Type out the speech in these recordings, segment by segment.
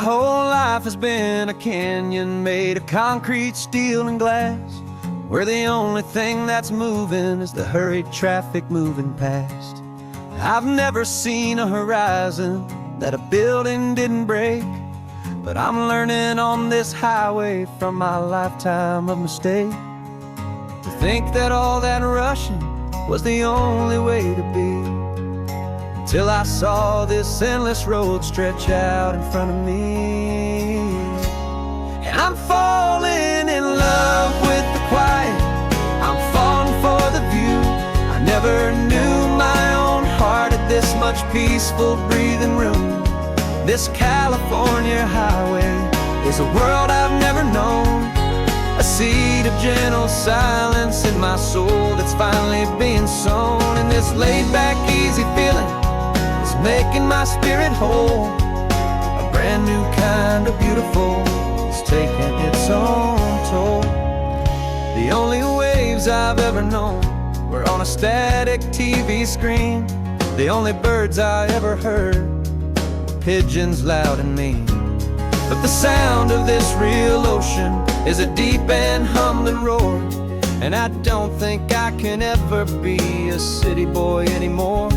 whole life has been a canyon made of concrete, steel, and glass, where the only thing that's moving is the hurried traffic moving past. I've never seen a horizon that a building didn't break, but I'm learning on this highway from my lifetime of mistakes to think that all that rushing was the only way to be, till I saw this endless road stretch out in front of me. And I'm falling in love with the quiet, I'm falling for the view. I never knew my own heart had this much peaceful breathing room. This California highway is a world I've never known, a seed of gentle silence in my soul that's finally being sown. And this laid-back, easy feeling is making my spirit whole. A brand new kind of beautiful is taking its own toll. The only waves I've ever known were on a static TV screen. The only birds I ever heard were pigeons loud and mean. But the sound of this real ocean is a deep and humbling roar, and I don't think I can ever be a city boy anymore.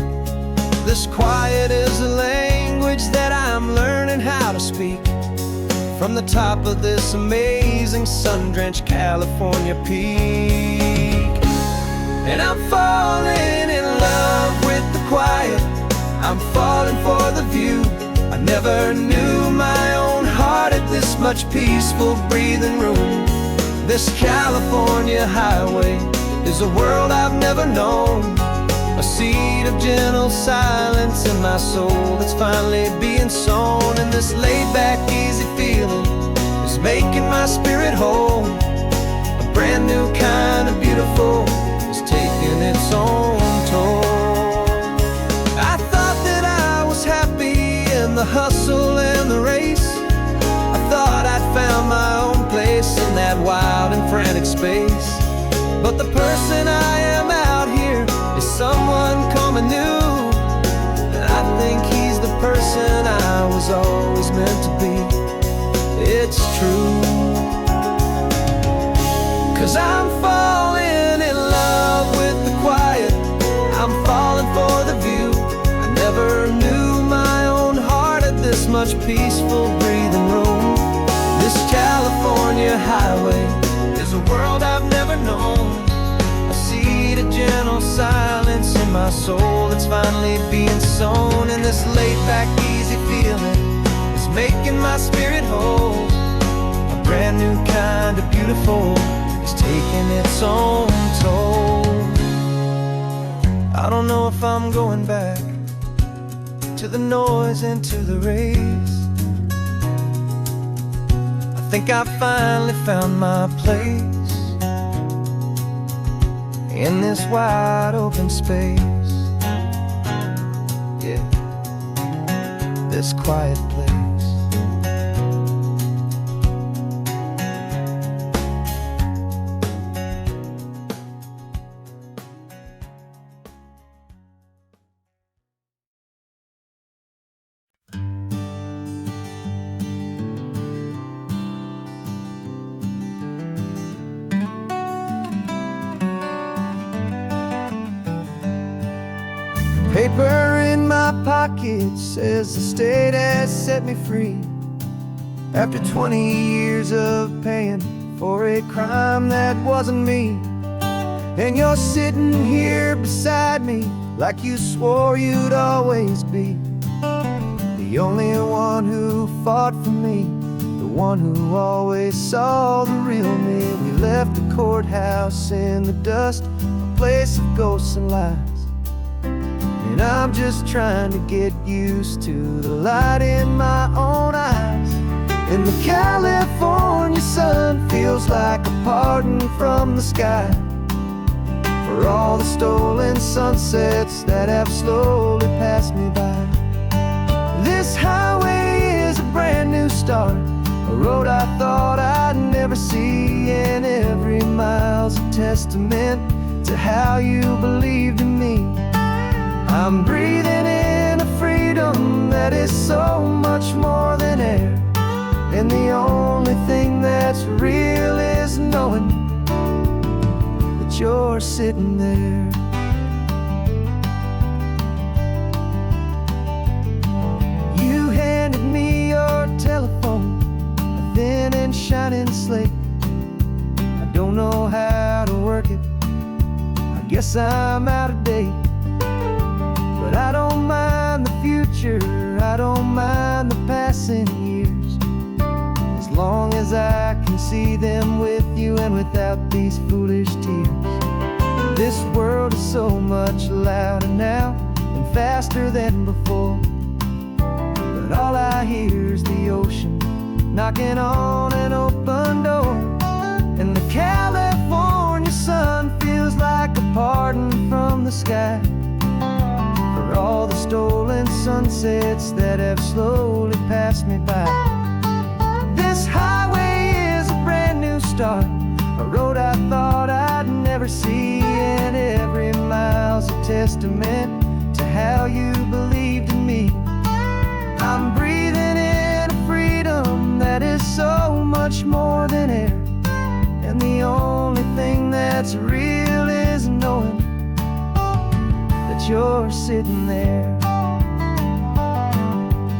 This quiet is a language that I'm learning how to speak from the top of this amazing sun-drenched California peak. And I'm falling in love with the quiet, I'm falling for the view. I never knew my own heart had this much peaceful breathing room. This California highway is a world I've never known, a seed of gentle silence in my soul that's finally being sown. And this laid-back, easy feeling is making my spirit whole. A brand new kind of beautiful is taking its own toll. I thought that I was happy in the hustle and the race. I thought I'd found my own place in that wild and frantic space. But the person I am out here is someone coming new, and I think he's the person I was always meant to be. It's true, 'cause I'm falling in love with the quiet, I'm falling for the view. I never knew my own heart had this much peaceful breathing room. This California highway is a world I've never known, a seed of gentle silence in my soul that's finally being sown. And this laid-back, easy feeling is making my spirit whole. A brand new kind of beautiful is taking its own toll. I don't know if I'm going back to the noise and to the race. I think I finally found my place in this wide open space. Yeah, this quiet place. Paper in my pocket says the state has set me free, after 20 years of paying for a crime that wasn't me. And you're sitting here beside me like you swore you'd always be, the only one who fought for me, the one who always saw the real me. We left the courthouse in the dust, a place of ghosts and lies. And I'm just trying to get used to the light in my own eyes. And the California sun feels like a pardon from the sky for all the stolen sunsets that have slowly passed me by. This highway is a brand new start, a road I thought I'd never see. And every mile's a testament to how you believed in me. I'm breathing in a freedom that is so much more than air. And the only thing that's real is knowing that you're sitting there. You handed me your telephone, a thin and shining slate. I don't know how to work it, I guess I'm out of date. But I don't mind the future, I don't mind the passing years, as long as I can see them with you and without these foolish tears. This world is so much louder now and faster than before, but all I hear is the ocean knocking on an open door. And the California sun feels like a pardon from the sky for all the stolen sunsets that have slowly passed me by. This highway is a brand new start, a road I thought I'd never see, and every mile's a testament to how you believed in me. I'm breathing in a freedom that is so much more than air, and the only thing that's real is knowing that you're sitting there.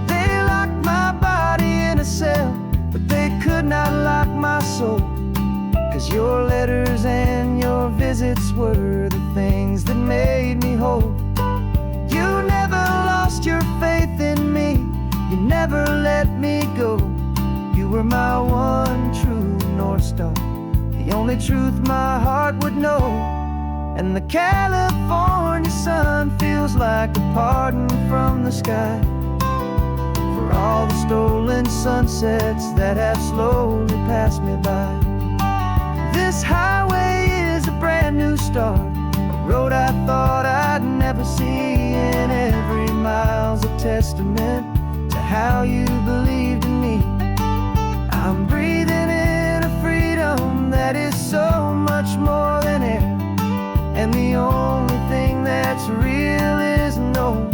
They locked my body in a cell, but they could not lock my soul, 'cause your letters and your visits were the things that made me whole. You never lost your faith in me, you never let me go. You were my one true North Star, the only truth my heart would know. And the California sun feels like a pardon from the sky for all the stolen sunsets that have slowly passed me by. This highway is a brand new start, a road I thought I'd never see, and every mile's a testament to how you believed in me. I'm breathing in a freedom that is so much more than air, and the only thing that's real is knowing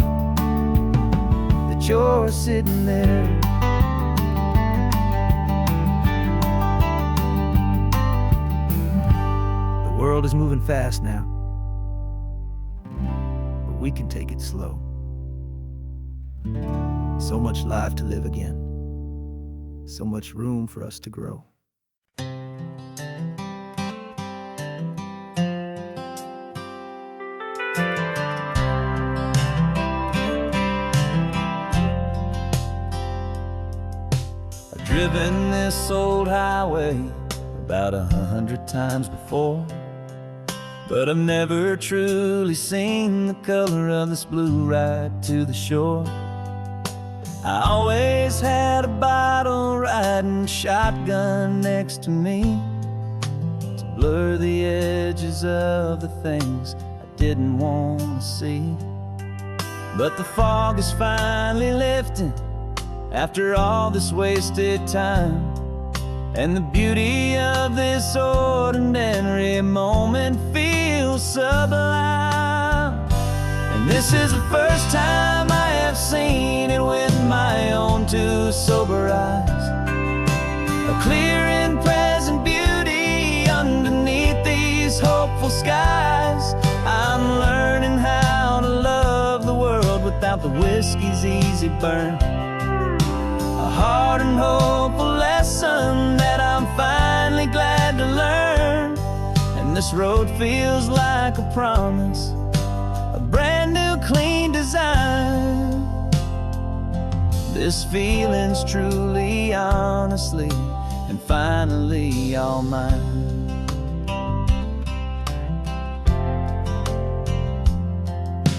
that you're sitting there. The world is moving fast now, but we can take it slow. So much life to live again, so much room for us to grow. I've driven this old highway about 100 times before, but I've never truly seen the color of this blue right to the shore. I always had a bottle riding shotgun next to me to blur the edges of the things I didn't want to see. But the fog is finally lifting after all this wasted time, and the beauty of this ordinary moment feels sublime. And this is the first time I have seen it with my own two sober eyes, a clear and present beauty underneath these hopeful skies. I'm learning how to love the world without the whiskey's easy burn, a hard and hopeful lesson that I'm finally glad to learn. And this road feels like a promise, a brand new clean design. This feeling's truly, honestly, and finally all mine.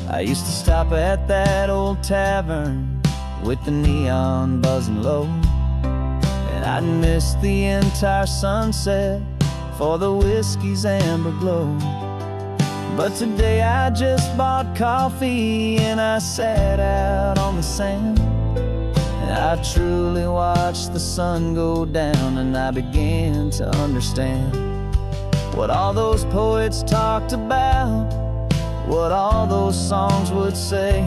I used to stop at that old tavern with the neon buzzing low, and I'd miss the entire sunset for the whiskey's amber glow. But today I just bought coffee and I sat out on the sand, and I truly watched the sun go down, and I began to understand what all those poets talked about, what all those songs would say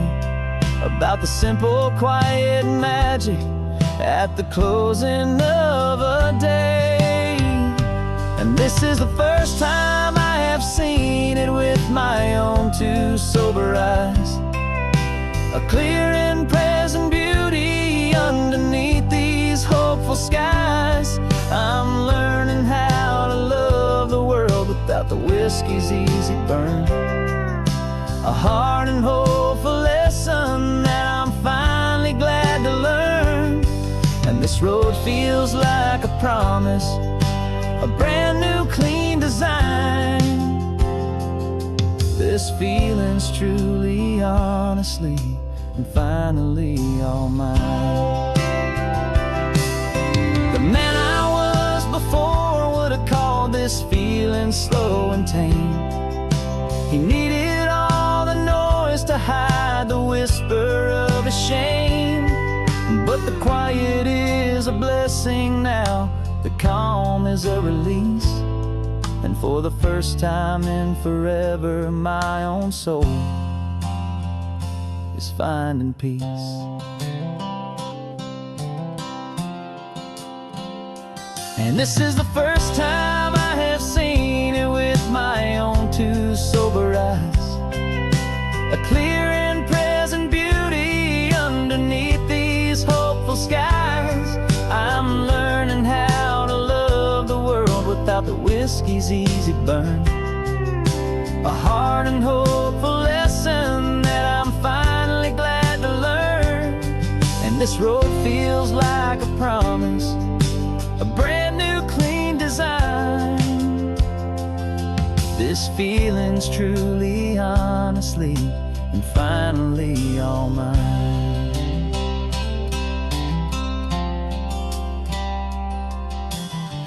about the simple, quiet magic at the closing of a day. And this is the first time I have seen it with my own two sober eyes. A clear and present beauty underneath these hopeful skies. I'm learning how to love the world without the whiskey's easy burn. A hard and hopeful lesson that I'm finally glad to learn. And this road feels like a promise, a brand new clean design. This feeling's truly, honestly, and finally all mine. The man I was before would have called this feeling slow and tame. He needed all the noise to hide the whisper of his shame. But the quiet is a blessing now, the calm is a release. And for the first time in forever, my own soul is finding peace. And this is the first time I have seen it with my own two sober eyes. A clear and present beauty underneath these hopeful skies. I'm learning how to love the world without the whiskey's easy burn. A hard and hopeful lesson that I'm finally glad to learn. And this road feels like a promise, a brand new clean design. This feeling's truly, honestly, and finally all mine.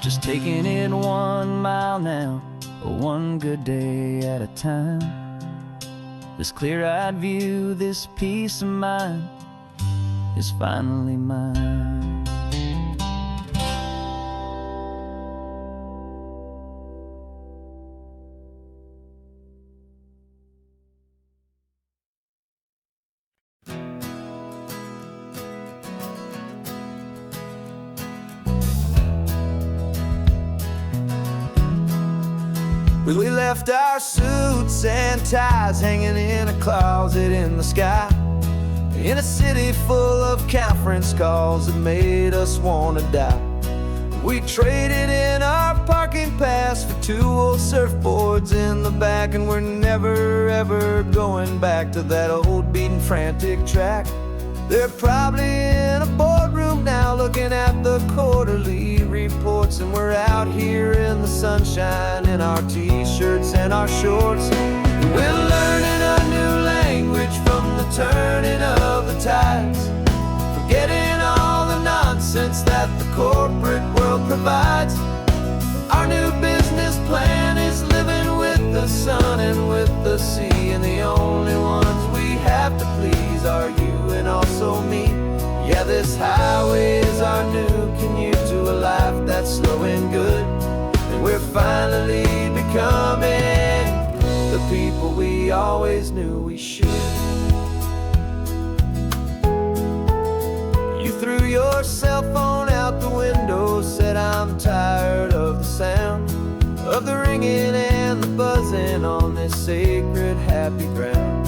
Just taking it 1 mile now, one good day at a time. This clear-eyed view, this peace of mind is finally mine. Well, we left our suits and ties hanging in a closet in the sky, in a city full of conference calls that made us want to die. We traded in our parking pass for 2 old surfboards in the back, and we're never ever going back to that old beaten frantic track. They're probably in a boardroom now looking at the quarterly reports, and we're out here in the sunshine in our t-shirts and our shorts. We're learning a new language from the turning of the tides, forgetting all the nonsense that the corporate world provides. Our new business plan is living with the sun and with the sea, and the only ones we have to please are you and also me. Yeah, this highway is our new commute to a life that's slow and good, and we're finally becoming the people we always knew we should. You threw your cell phone out the window, said I'm tired of the sound of the ringing and the buzzing on this sacred happy ground.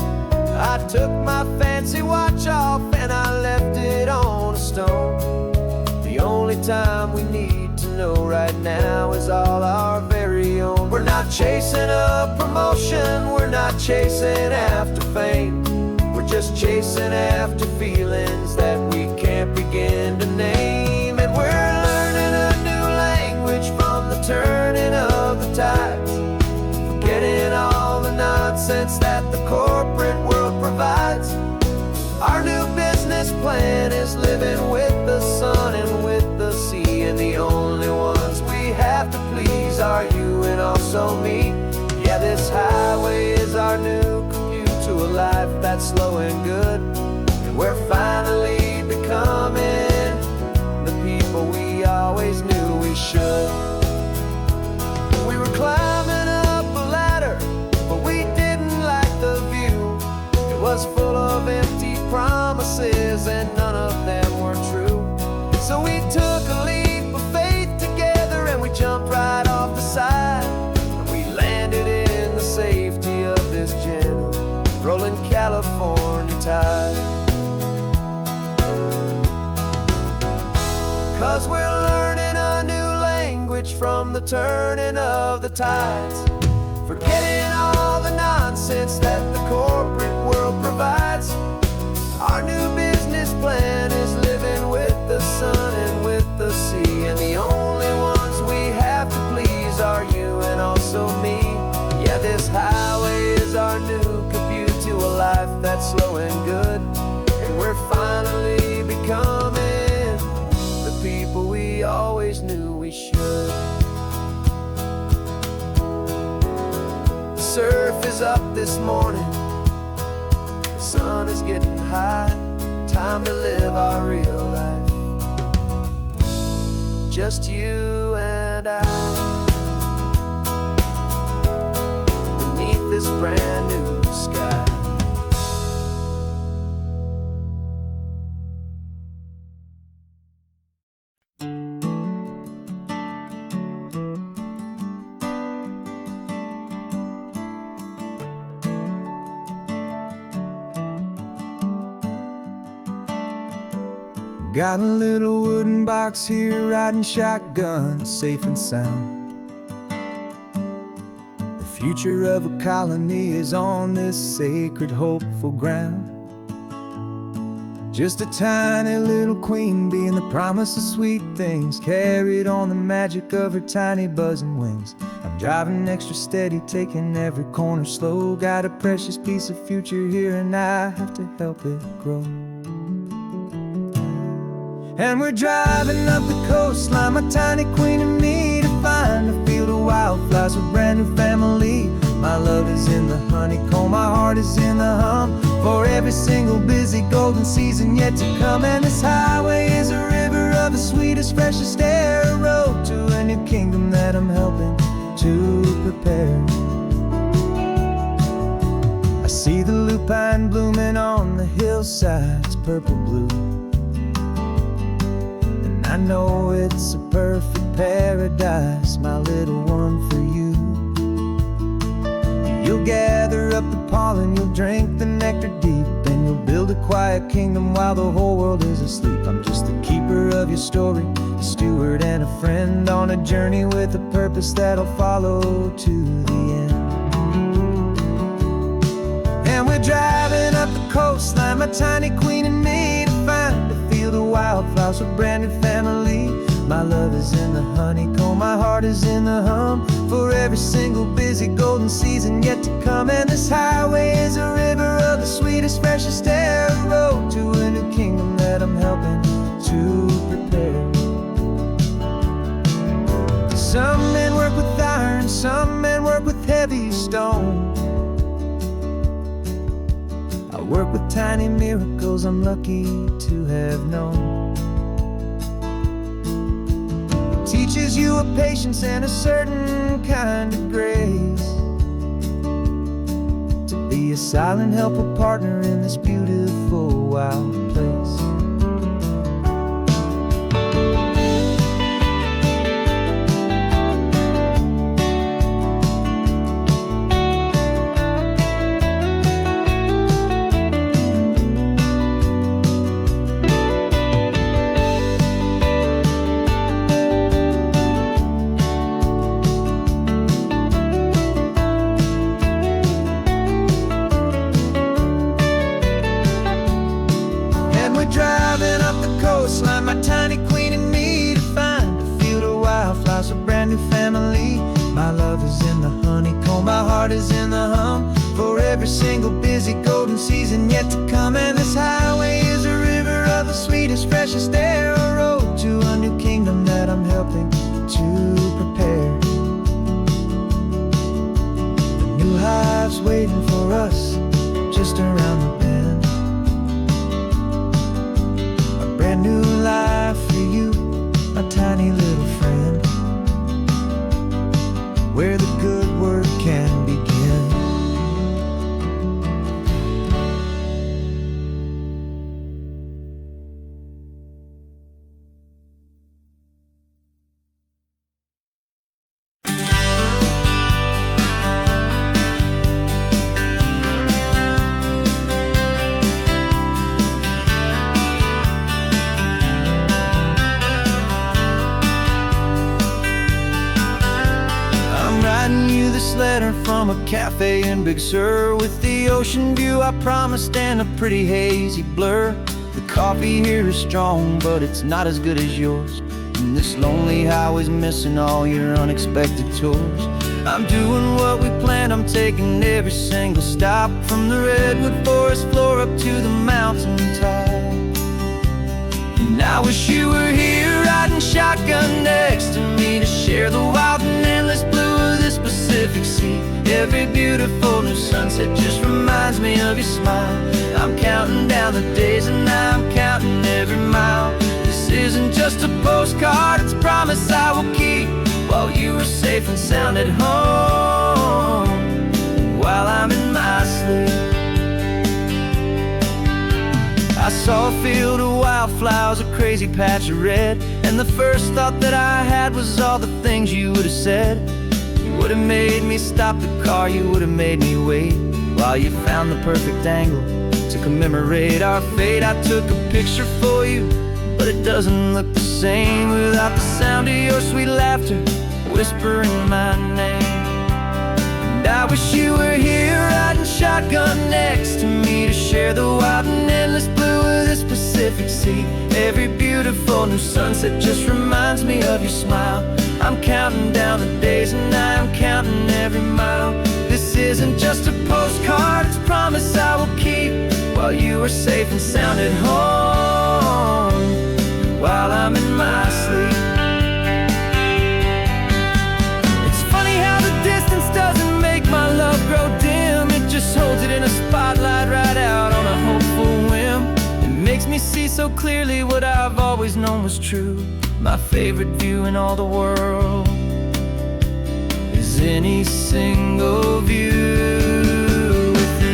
I took my fancy watch off and I left it on a stone. The only time we need to know right now is all our very own. We're not chasing a promotion, we're not chasing after fame. We're just chasing after feelings that we can't begin to name. And we're learning a new language from the turning of the tides, forgetting all the nonsense that the corporate world provides. Our new business plan is living with the sun and with the sea, and the only ones we have to please are you and also me. Yeah, this highway is our new commute to a life that's slow and good, and we're finally becoming the people we always knew we should. We were climbing up a ladder, but we didn't like the view. It was full of empty promises and none of them were true. California tide. 'Cause we're learning a new language from the turning of the tides, forgetting all the nonsense that the corporate world provides. Our new business plan is living with the sun and with the sea, and the only ones we have to please are you and also me. Yeah, this highway is our new commute to a life that's slow and good, and we're finally becoming the people we always knew we should. The surf is up this morning, the sun is getting high, time to live our real life, just you and I, beneath this brand new sky. Got a little wooden box here, riding shotgun, safe and sound. The future of a colony is on this sacred, hopeful ground. Just a tiny little queen bee and the promise of sweet things, carried on the magic of her tiny buzzing wings. I'm driving extra steady, taking every corner slow. Got a precious piece of future here and I have to help it grow. And we're driving up the coastline, my tiny queen and me, to find a field of wildflowers, a brand new family. My love is in the honeycomb, my heart is in the hum, for every single busy golden season yet to come. And this highway is a river of the sweetest, freshest air, a road to a new kingdom that I'm helping to prepare. I see the lupine blooming on the hillsides, purple blue, I know it's a perfect paradise, my little one, for you. You'll gather up the pollen, you'll drink the nectar deep, and you'll build a quiet kingdom while the whole world is asleep. I'm just the keeper of your story, a steward and a friend, on a journey with a purpose that'll follow to the end. And we're driving up the coastline, my tiny queen and me, to find a field of wildflowers, a brand new family. My love is in the honeycomb, my heart is in the hum, for every single busy golden season yet to come. And this highway is a river of the sweetest, freshest air, a road to a new kingdom that I'm helping to prepare. Some men work with iron, some men work with heavy stone. I work with tiny miracles I'm lucky to have known. It teaches you a patience and a certain kind of grace, to be a silent helper partner in this beautiful wild place. Driving up the coastline, my tiny queen and me, to find a field of wildflowers, a brand new family. My love is in the honeycomb, my heart is in the hum, for every single busy golden season yet to come. And this highway is a river of the sweetest, freshest air, a road to a new kingdom that I'm helping to prepare. The new hive's waiting for us just around the bend. New life for you, my tiny little friend, where the good work can begin. letter from a cafe in Big Sur, with the ocean view I promised and a pretty hazy blur. The coffee here is strong, but it's not as good as yours, and this lonely highway's missing all your unexpected tours. I'm doing what we planned, I'm taking every single stop, from the redwood forest floor up to the mountain top. And I wish you were here riding shotgun next to me, to share the wild and endless blue of this Pacific Sea. Every beautiful new sunset just reminds me of your smile. I'm counting down the days and I'm counting every mile. This isn't just a postcard, it's a promise I will keep, while you are safe and sound at home, while I'm in my sleep. I saw a field of wildflowers, a crazy patch of red, and the first thought that I had was all the things you would have said. You would have made me stop the car, you would have made me wait, while you found the perfect angle to commemorate our fate. I took a picture for you, but it doesn't look the same without the sound of your sweet laughter whispering my name. And I wish you were here riding shotgun next to me, to share the wild and endless blue of this Pacific Sea. Every beautiful new sunset just reminds me of your smile. I'm counting down the days and I'm counting every mile. This isn't just a postcard, it's a promise I will keep, while you are safe and sound at home, while I'm in my sleep. It's funny how the distance doesn't make my love grow dim, it just holds it in a spotlight right out on a hopeful whim. It makes me see so clearly what I've always known was true. My favorite view in all the world is any single view with you.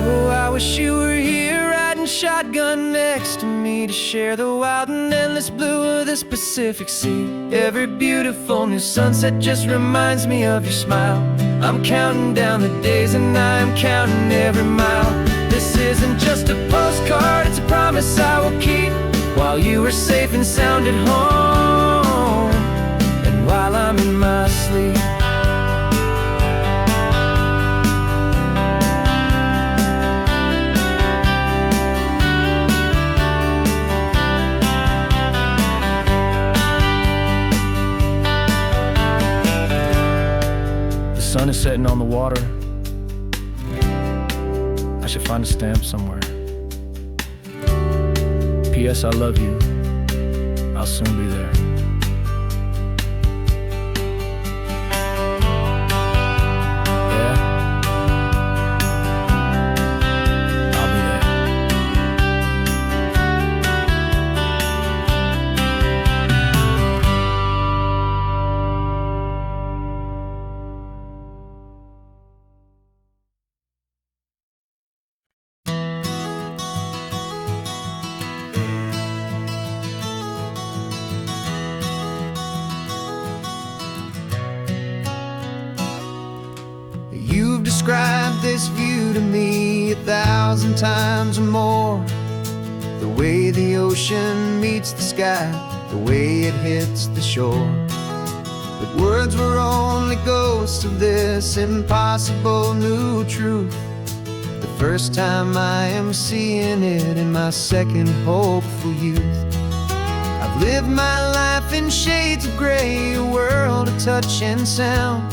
Oh, I wish you were here riding shotgun next to me, to share the wild and endless blue of this Pacific Sea. Every beautiful new sunset just reminds me of your smile. I'm counting down the days and I'm counting every mile. This isn't just a postcard, it's a promise I will keep, while you are safe and sound at home, and while I'm in my sleep. The sun is setting on the water. I should find a stamp somewhere. P.S. I love you. I'll soon be there. Yeah? I'll be there. You've described this view to me 1,000 times or more. The way the ocean meets the sky, the way it hits the shore. But words were only ghosts of this impossible new truth. The first time I am seeing it in my second hopeful youth. I've lived my life in shades of gray, a world of touch and sound.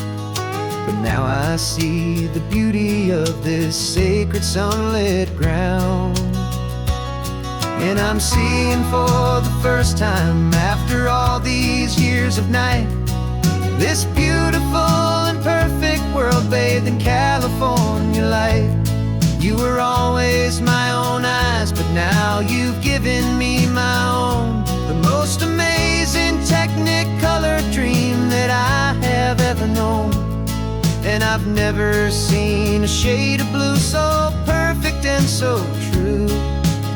But now I see the beauty of this sacred sunlit ground. And I'm seeing for the first time, after all these years of night, this beautiful and perfect world bathed in California light. You were always my own eyes, but now you've given me my own. The most amazing technicolor dream that I have ever known. And I've never seen a shade of blue so perfect and so true.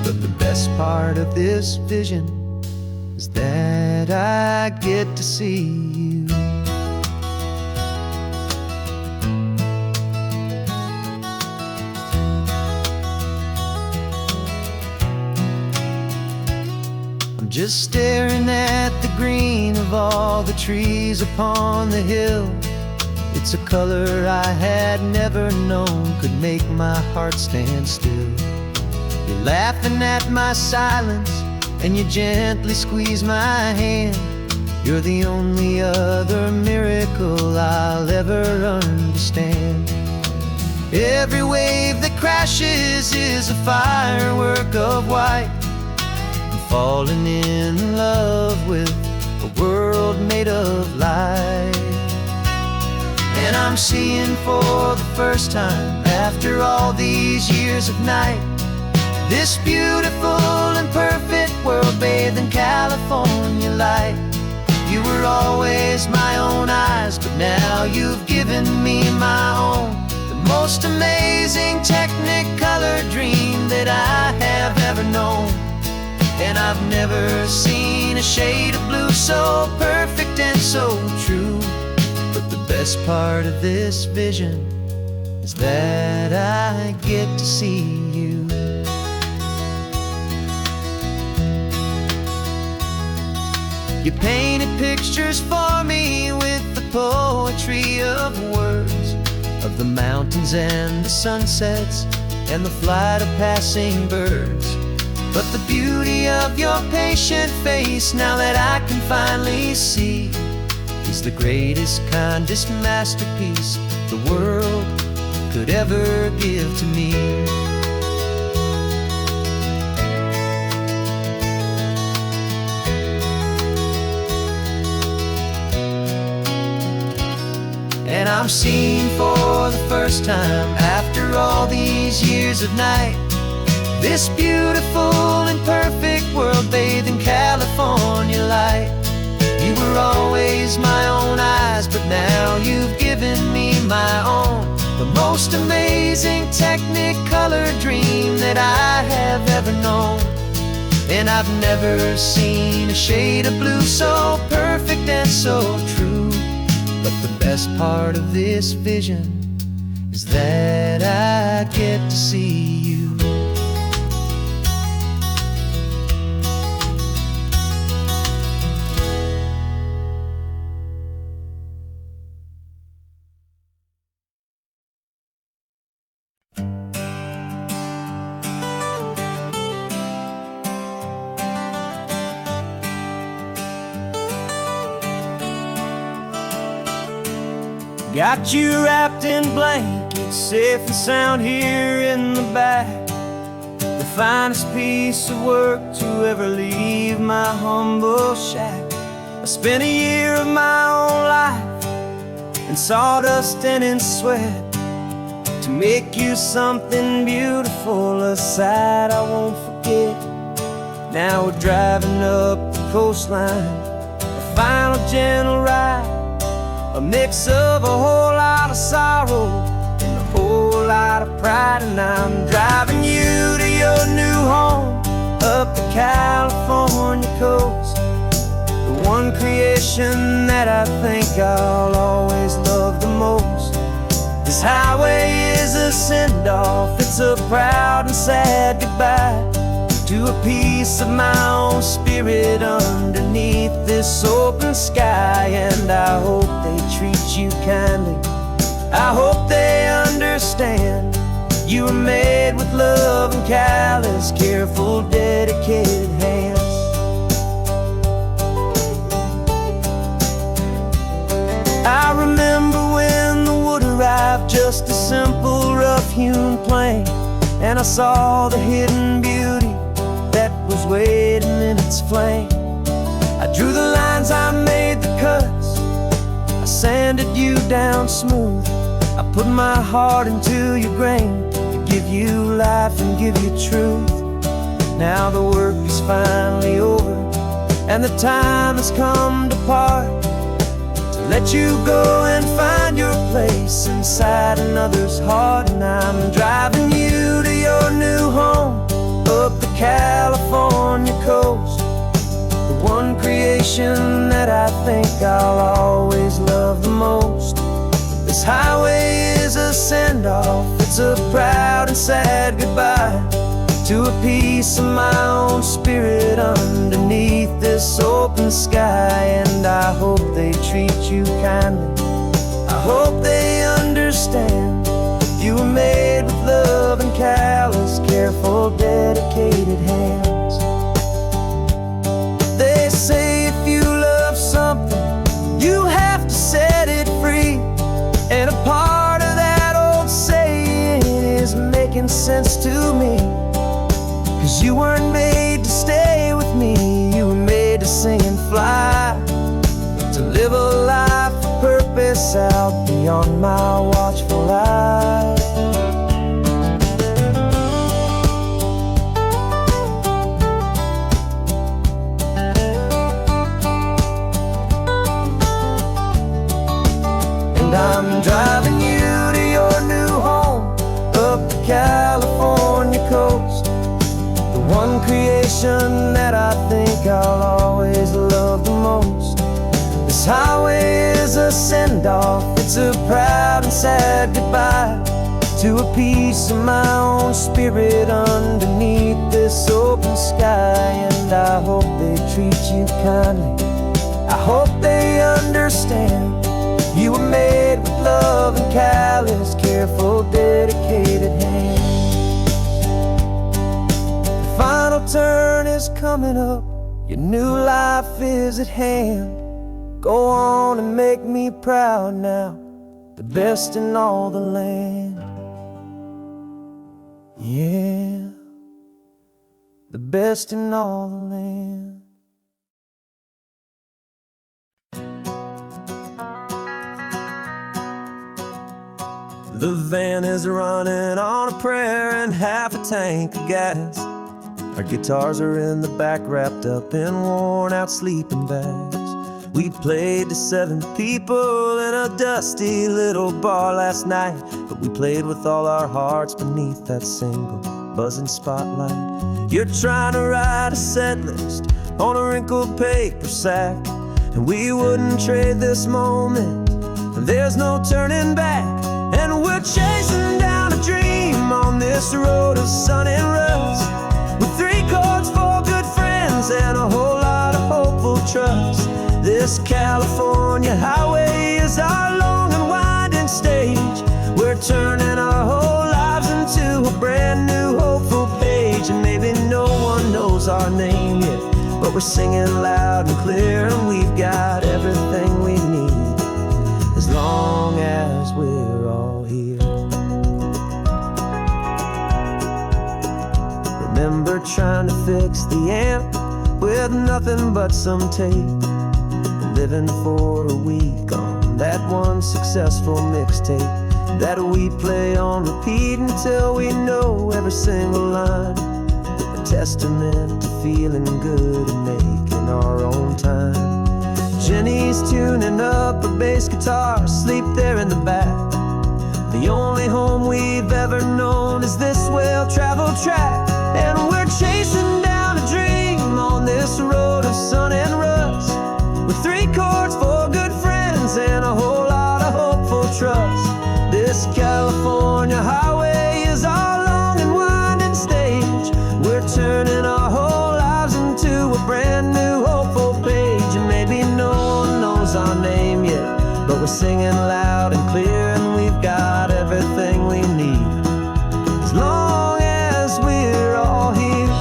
But the best part of this vision is that I get to see you. just staring at the green of all the trees upon the hill. It's a color I had never known could make my heart stand still. You're laughing at my silence, and you gently squeeze my hand. You're the only other miracle I'll ever understand. Every wave that crashes is a firework of white. I'm falling in love with a world made of light. And I'm seeing for the first time, after all these years of night, this beautiful and perfect world bathed in California light. You were always my own eyes, but now you've given me my own. The most amazing technicolor dream that I have ever known. And I've never seen a shade of blue so perfect and so true. But the best part of this vision is that I get to see you. You painted pictures for me with the poetry of words, of the mountains and the sunsets and the flight of passing birds. But the beauty of your patient face, now that I can finally see, is the greatest, kindest masterpiece the world could ever give to me. And I'm seeing for the first time, after all these years of night, this beautiful and perfect world bathed in California light. You were always my own eyes, but now you've given me my own. The most amazing technicolor dream that I have ever known. And I've never seen a shade of blue so perfect and so true. But the best part of this vision is that I get to see you. Got you wrapped in blankets, safe and sound here in the back. The finest piece of work to ever leave my humble shack. I spent a year of my own life in sawdust and in sweat to make you something beautiful, a sight I won't forget. Now we're driving up the coastline, a final gentle ride, a mix of a whole lot of sorrow and a whole lot of pride. And I'm driving you to your new home up the California coast, the one creation that I think I'll always love the most. This highway is a send-off, it's a proud and sad goodbye to a piece of my own spirit underneath this open sky. And I hope they treat you kindly, I hope they understand you were made with love and callous, careful, dedicated hands. I remember when the wood arrived, just a simple rough-hewn plank, and I saw the hidden beauty that was waiting in its flame. I drew the lines, I made the cuts, I sanded you down smooth. I put my heart into your grain to give you life and give you truth. Now the work is finally over, and the time has come to part, to let you go and find your place inside another's heart. And I'm driving you to your new home up the California coast, the one creation that I think I'll always love the most. This highway is a send-off, it's a proud and sad goodbye to a piece of my own spirit underneath this open sky. And I hope they treat you kindly, I hope they understand. You were made with love and callous, careful, dedicated hands. They say if you love something, you have to set it free. And a part of that old saying is making sense to me. 'Cause you weren't made to stay with me, you were made to sing and fly, to live a life of purpose out beyond my watchful eye. And I'm driving you to your new home up the California coast, the one creation that I think I'll always love the most. This highway is a send-off, it's a proud and sad goodbye to a piece of my own spirit underneath this open sky. And I hope they treat you kindly, I hope they understand. You were made with love and callous, careful, dedicated hands. The final turn is coming up, your new life is at hand. Go on and make me proud now, the best in all the land. Yeah, the best in all the land. The van is running on a prayer and half a tank of gas. Our guitars are in the back, wrapped up in worn-out sleeping bags. We played to 7 people in a dusty little bar last night, but we played with all our hearts beneath that single buzzing spotlight. You're trying to write a set list on a wrinkled paper sack, and we wouldn't trade this moment, there's no turning back. And we're chasing down a dream on this road of sun and rust, with 3 chords, 4 good friends, and a whole lot of hopeful trust. This California highway is our long and winding stage. We're turning our whole lives into a brand new hopeful page. And maybe no one knows our name yet, but we're singing loud and clear, and we've got everything we need, as long as we're all here. Remember trying to fix the amp with nothing but some tape, living for a week on that one successful mixtape that we play on repeat until we know every single line. A testament to feeling good and making our own time. Jenny's tuning up her bass guitar, asleep there in the back. The only home we've ever known is this well-traveled track. And we're chasing down a dream on this road of sun and rust, with 3 chords, 4 good friends, and a whole lot of hopeful trust. This California highway is our long and winding stage. We're turning our whole lives into a brand new hopeful page. And maybe no one knows our name yet, but we're singing loud and clear, and we've got everything we need, as long as we're all here.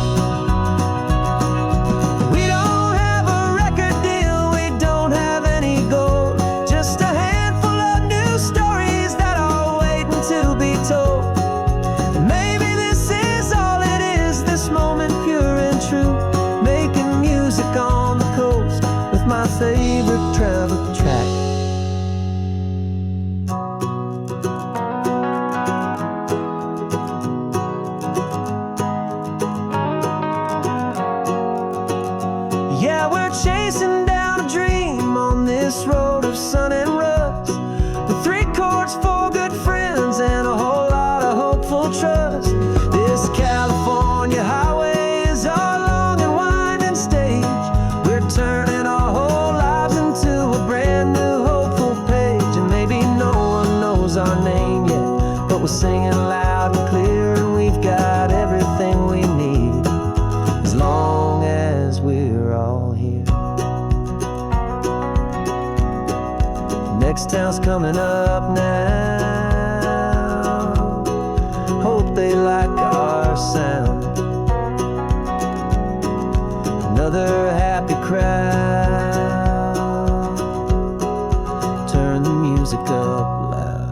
We don't have a record deal, we don't have any gold, just a handful of new stories that are waiting to be told. And maybe this is all it is, this moment pure and true, making music on the coast with my favorite travel track. Yeah, we're chasing down a dream on this road of sun and rust, with 3 chords, 4 good friends, and a whole lot of hopeful trust. This California highway is our long and winding stage. We're turning our whole lives into a brand new hopeful page. And maybe no one knows our name yet, but we're singing loud and clear, and we've got everything we need. next town's coming up now. Hope they like our sound. Another happy crowd. Turn the music up loud.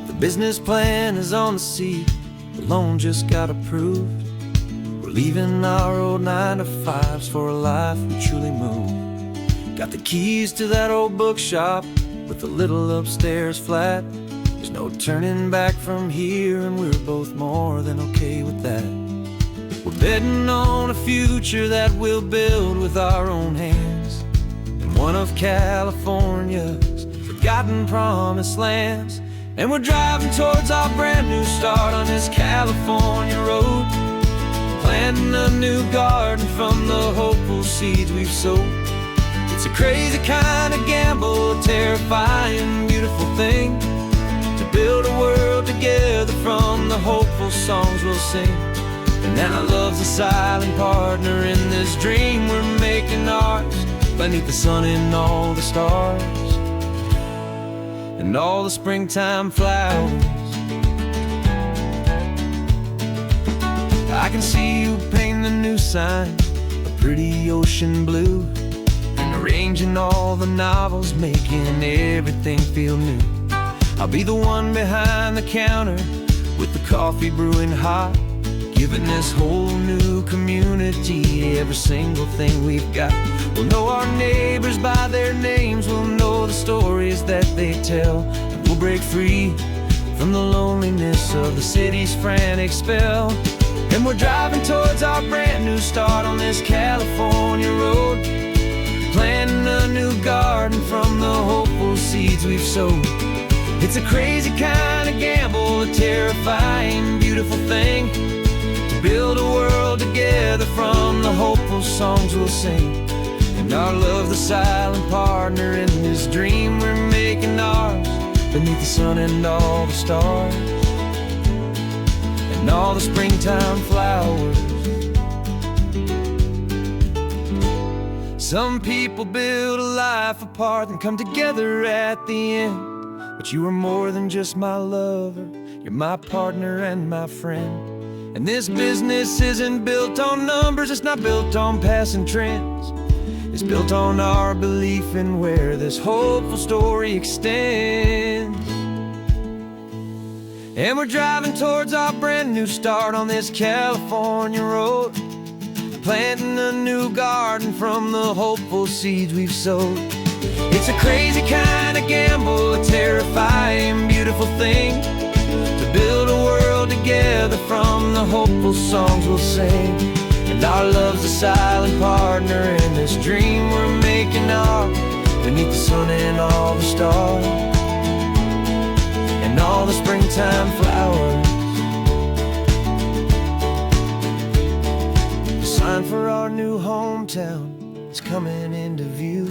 The business plan is on the seat. The loan just got approved. We're leaving our old 9-to-5s for a life we truly move. Got the keys to that old bookshop with the little upstairs flat. There's no turning back from here, and we're both more than okay with that. We're betting on a future that we'll build with our own hands in one of California's forgotten promised lands. And we're driving towards our brand new start on this California road, planting a new garden from the hopeful seeds we've sowed. It's a crazy kind of gamble, a terrifying, beautiful thing, to build a world together from the hopeful songs we'll sing. And now love's a silent partner in this dream we're making ours, beneath the sun and all the stars and all the springtime flowers. I can see you painting the new sign a pretty ocean blue, arranging all the novels, making everything feel new. I'll be the one behind the counter with the coffee brewing hot, giving this whole new community every single thing we've got. We'll know our neighbors by their names, we'll know the stories that they tell, and we'll break free from the loneliness of the city's frantic spell. And we're driving towards our brand new start on this California road, planting a new garden from the hopeful seeds we've sowed. It's a crazy kind of gamble, a terrifying, beautiful thing, to build a world together from the hopeful songs we'll sing. And our love's the silent partner in this dream we're making ours, beneath the sun and all the stars and all the springtime flowers. Some people build a life apart and come together at the end, but you are more than just my lover, you're my partner and my friend. And this business isn't built on numbers, it's not built on passing trends. It's built on our belief in where this hopeful story extends. And we're driving towards our brand new start on this California road, planting a new garden from the hopeful seeds we've sowed. It's a crazy kind of gamble, a terrifying, beautiful thing, to build a world together from the hopeful songs we'll sing. And our love's a silent partner in this dream we're making ours, beneath the sun and all the stars and all the springtime flowers. The sign for our new hometown is coming into view.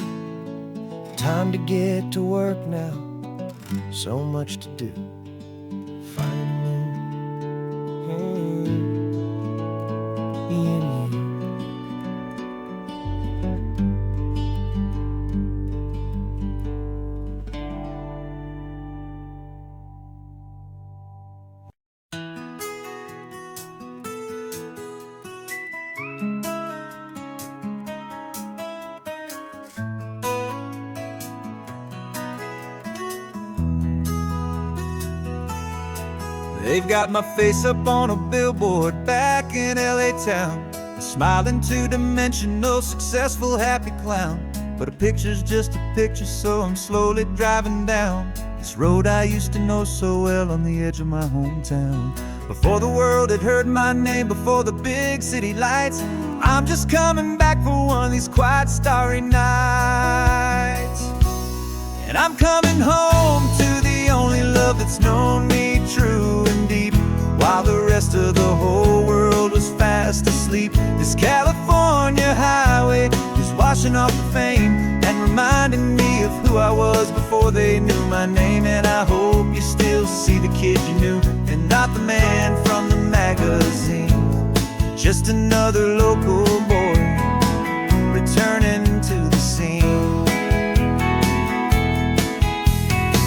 Time to get to work now, so much to do. Finding me and you. They've got my face up on a billboard back in LA town, a smiling two-dimensional, successful, happy clown. But a picture's just a picture, so I'm slowly driving down this road I used to know so well on the edge of my hometown. Before the world had heard my name, before the big city lights, I'm just coming back for one of these quiet, starry nights. And I'm coming home to the only love that's known me true and deep, while the rest of the whole world was fast asleep. This California highway is washing off the fame and reminding me of who I was before they knew my name. And I hope you still the kid you knew, and not the man from the magazine. Just another local boy returning to the scene.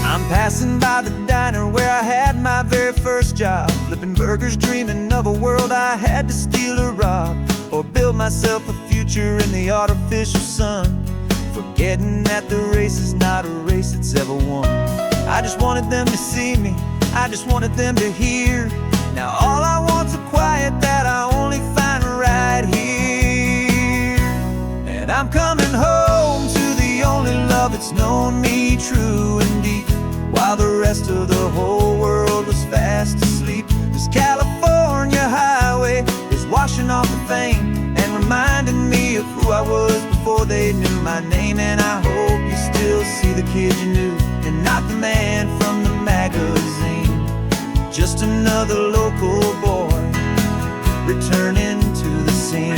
I'm passing by the diner where I had my very first job, flipping burgers, dreaming of a world I had to steal or rob, or build myself a future in the artificial sun, forgetting that the race is not a race that's ever won. I just wanted them to see me, I just wanted them to hear. Now all I want's a quiet that I only find right here. And I'm coming home to the only love that's known me true and deep, while the rest of the whole world was fast asleep. This California highway is washing off the fame and reminding me of who I was before they knew my name. And I hope you still see the kid you knew, and not the man from the magazine. Just another local boy returning to the scene.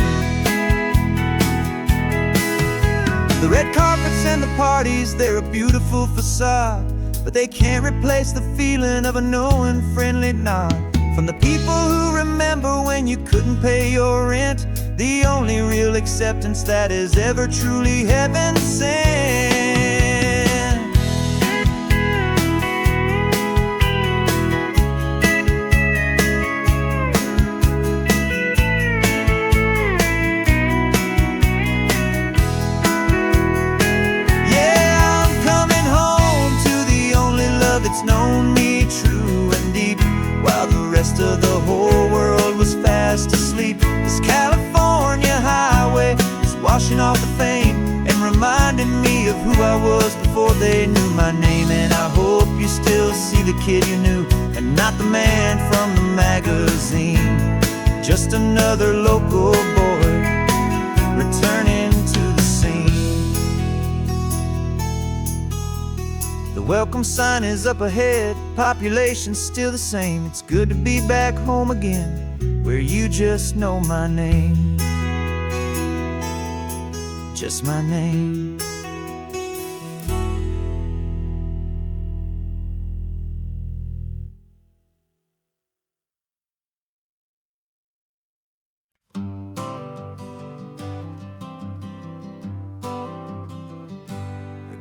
The red carpets and the parties, they're a beautiful facade, but they can't replace the feeling of a knowing friendly nod from the people who remember when you couldn't pay your rent, the only real acceptance that is ever truly heaven sent. Yeah, I'm coming home to the only love that's known me true and deep, while the rest of the whole world was fast asleep. This California highway is washing off the fame and reminding me of who I was before they knew my name. And I hope you still see the kid you knew, and not the man from the magazine. Just another local boy returning to the scene. The welcome sign is up ahead, population's still the same. It's good to be back home again, where you just know my name. Just my name.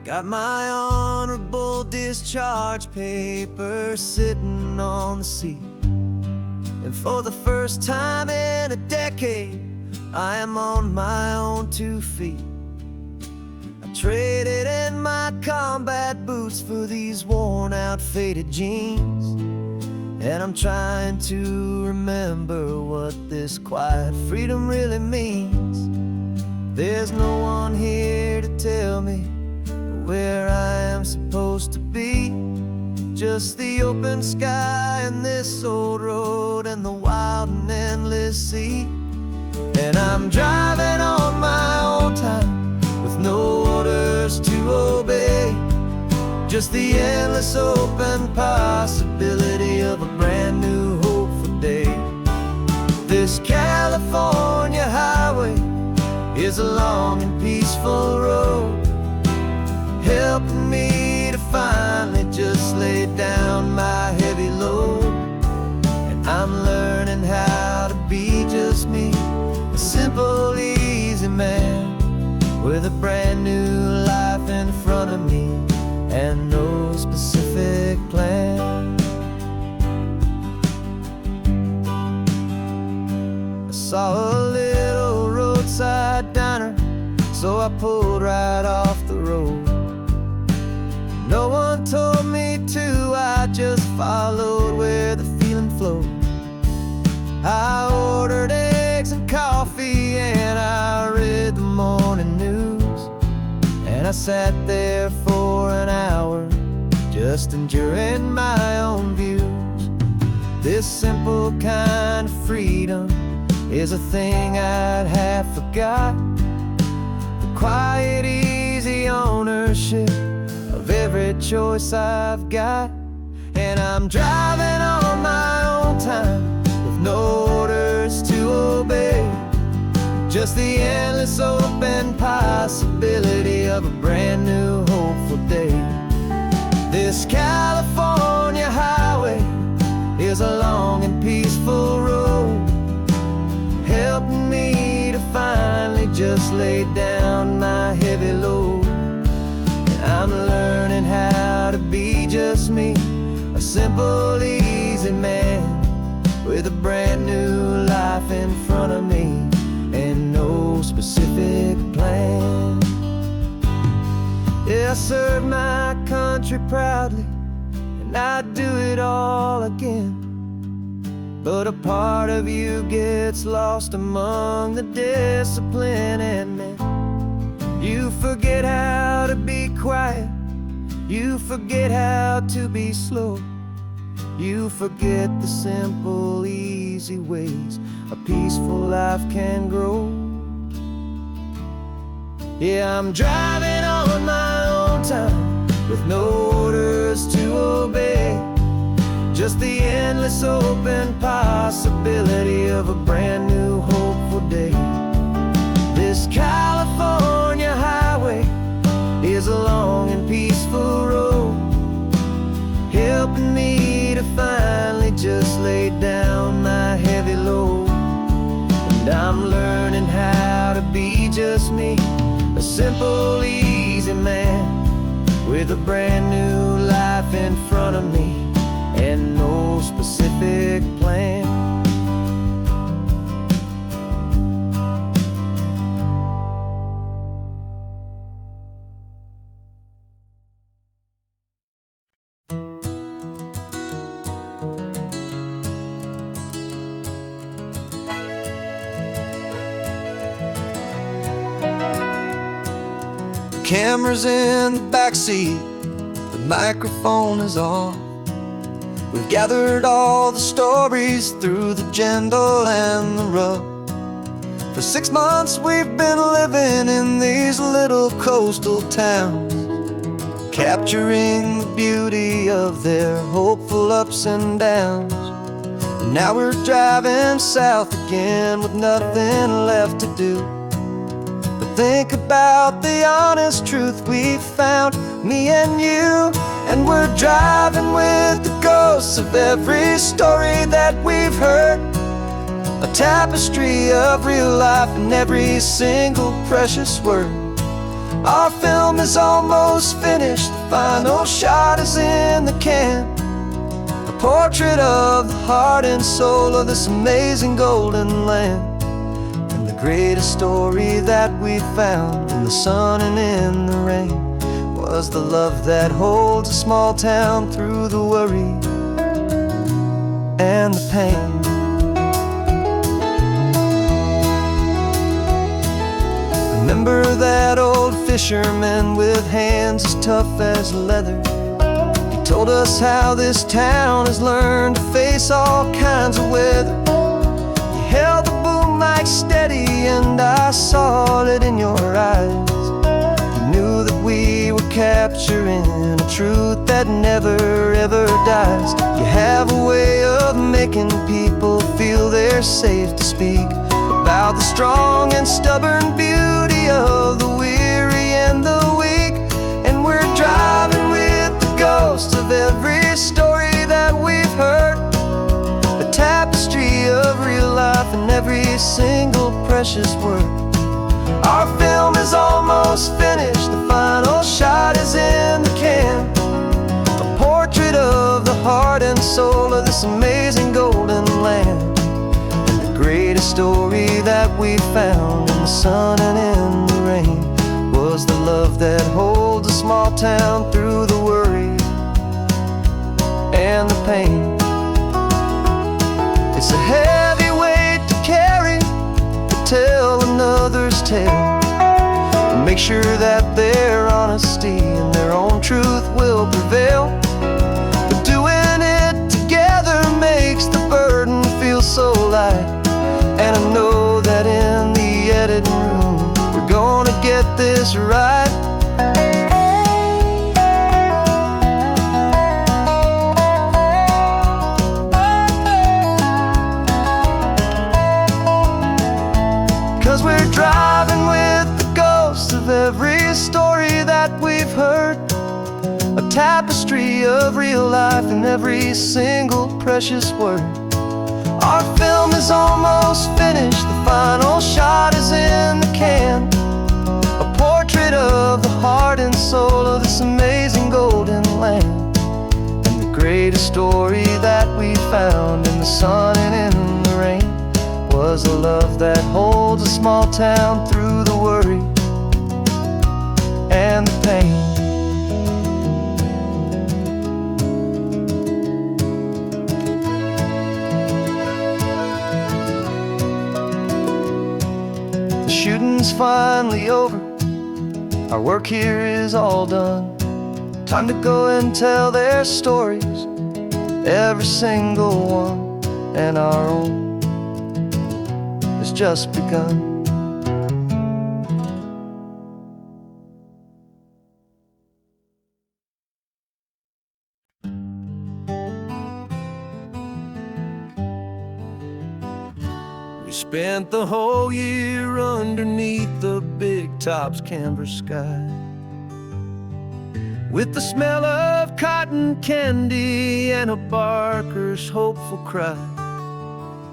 Got my honorable discharge paper sitting on the seat, and for the first time in a decade, I am on my own 2 feet. I traded in my combat boots for these worn out faded jeans, and I'm trying to remember what this quiet freedom really means. There's no one here to tell me where I am supposed to be, just the open sky and this old road and the wild and endless sea. And I'm driving on my own time with no orders to obey, just the endless open possibility of a brand new hopeful day. This California highway is a long and peaceful road, helping me to finally just lay down my heavy load. And I'm learning how to be just me, a simple, easy man with a brand new life in front of me and no specific plan. I saw a little roadside diner, so I pulled right off the road. No one told me to, I just followed where the feeling flowed. I ordered eggs and coffee and I read the morning news, and I sat there for an hour just enduring my own views. This simple kind of freedom is a thing I'd have forgot, the quiet, easy ownership of every choice I've got. And I'm driving on my own time with no orders to obey, just the endless open possibility of a brand new hopeful day. This California highway peaceful road, helping me to finally just lay down my heavy load. And I'm learning how to be just me, a simple, easy man with a brand new life in front of me and no specific plan. Yeah, I serve my country proudly, and I'd do it all again. But a part of you gets lost among the discipline, and then you forget how to be quiet, you forget how to be slow, you forget the simple, easy ways a peaceful life can grow. Yeah, I'm driving on my own time with no orders to obey, just the endless open possibility of a brand new hopeful day. This California highway is a long and peaceful road, helping me to finally just lay down my heavy load. And I'm learning how to be just me, a simple, easy man with a brand new life in front of me and no specific plan. The camera's in the backseat, the microphone is on. We've gathered all the stories through the gentle and the rough. For 6 months we've been living in these little coastal towns, capturing the beauty of their hopeful ups and downs. And now we're driving south again with nothing left to do but think about the honest truth we found, me and you. And we're driving with the ghosts of every story that we've heard, a tapestry of real life in every single precious word. Our film is almost finished, the final shot is in the can, a portrait of the heart and soul of this amazing golden land. And the greatest story that we found in the sun and in the rain was the love that holds a small town through the worry and the pain. Remember that old fisherman with hands as tough as leather? He told us how this town has learned to face all kinds of weather. You held the boom mic steady and I saw it in your eyes. You knew that we were capturing a truth that never ever dies. You have a way of making people feel they're safe to speak about the strong and stubborn beauty of the weary and the weak. And we're driving with the ghosts of every story that we've heard, a tapestry of real life in every single precious word. Our film is almost finished, the final shot is in the can, a portrait of the heart and soul of this amazing golden land. Greatest story that we found in the sun and in the rain was the love that holds a small town through the worry and the pain. It's a heavy weight to carry, to tell another's tale, and make sure that their honesty and their own truth will prevail. But doing it together makes the burden feel so light. And I know that in the editing room we're gonna get this right. 'Cause we're driving with the ghosts of every story that we've heard, a tapestry of real life in every single precious word. Our film is almost finished, the final shot is in the can. A portrait of the heart and soul of this amazing golden land. And the greatest story that we found in the sun and in the rain was a love that holds a small town through the worry and the pain. The shooting's finally over, our work here is all done. Time to go and tell their stories, every single one, and our own has just begun. We spent the whole year underneath the big top's canvas sky, with the smell of cotton candy and a barker's hopeful cry.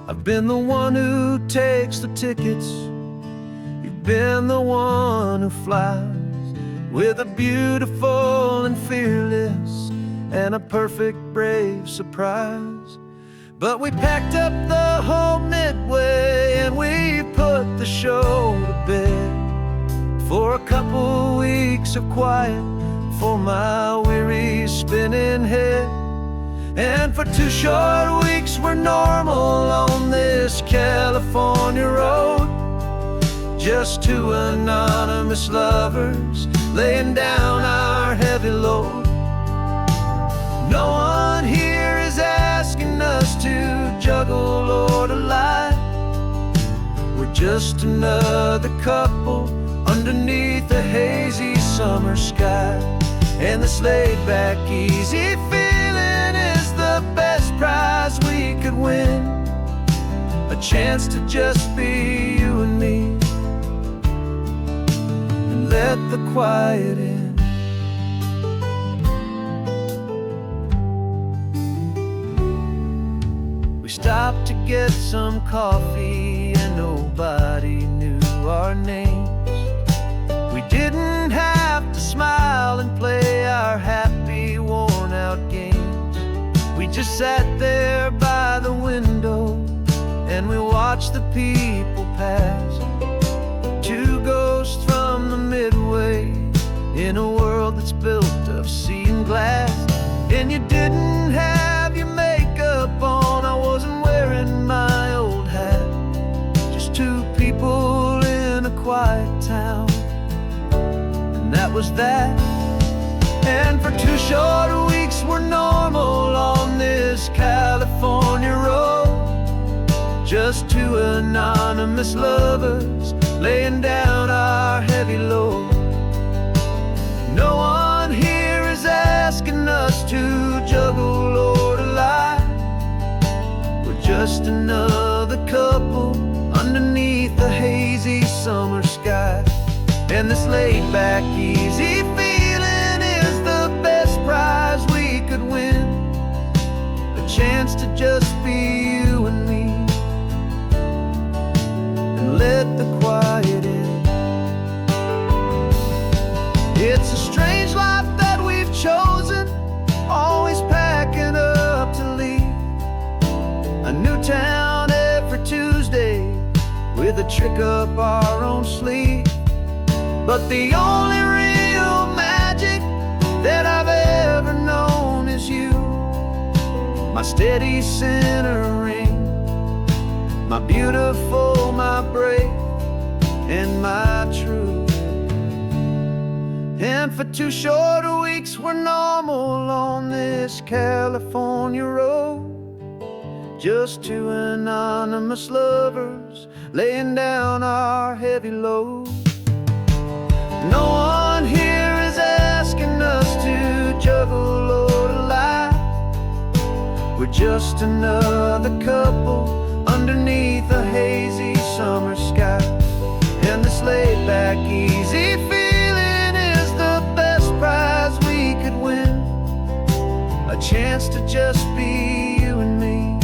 I've been the one who takes the tickets, you've been the one who flies, with a beautiful and fearless and a perfect brave surprise. But we packed up the whole Midway and we put the show to bed for a couple weeks of quiet for my weary spinning head. And for 2 short weeks we're normal on this California road, just 2 anonymous lovers laying down our heavy load. No one here is asking us to juggle or to lie. We're just another couple underneath a hazy summer sky. And this laid-back, easy feeling is the best prize we could win, a chance to just be you and me, and let the quiet in. We stopped to get some coffee and nobody knew our names. We didn't have to smile and play our happy, worn-out games. We just sat there by the window and we watched the people pass. 2 ghosts from the Midway in a world that's built of sea and glass. And you didn't have your makeup on, I wasn't wearing my old hat. Just 2 people in a quiet town, that was that. And for 2 short weeks we're normal on this California road, just 2 anonymous lovers laying down our heavy load. No one here is asking us to juggle or to lie. We're just another couple underneath the hazy summer sky. And this laid-back, easy feeling is the best prize we could win, a chance to just be you and me, and let the quiet in. It's a strange life that we've chosen, always packing up to leave a new town every Tuesday with a trick up our own sleeve. But the only real magic that I've ever known is you, my steady centering, my beautiful, my brave, and my true. And for 2 short weeks we're normal on this California road, just 2 anonymous lovers laying down our heavy load. No one here is asking us to juggle or to lie. We're just another couple underneath a hazy summer sky. And this laid-back, easy feeling is the best prize we could win, a chance to just be you and me,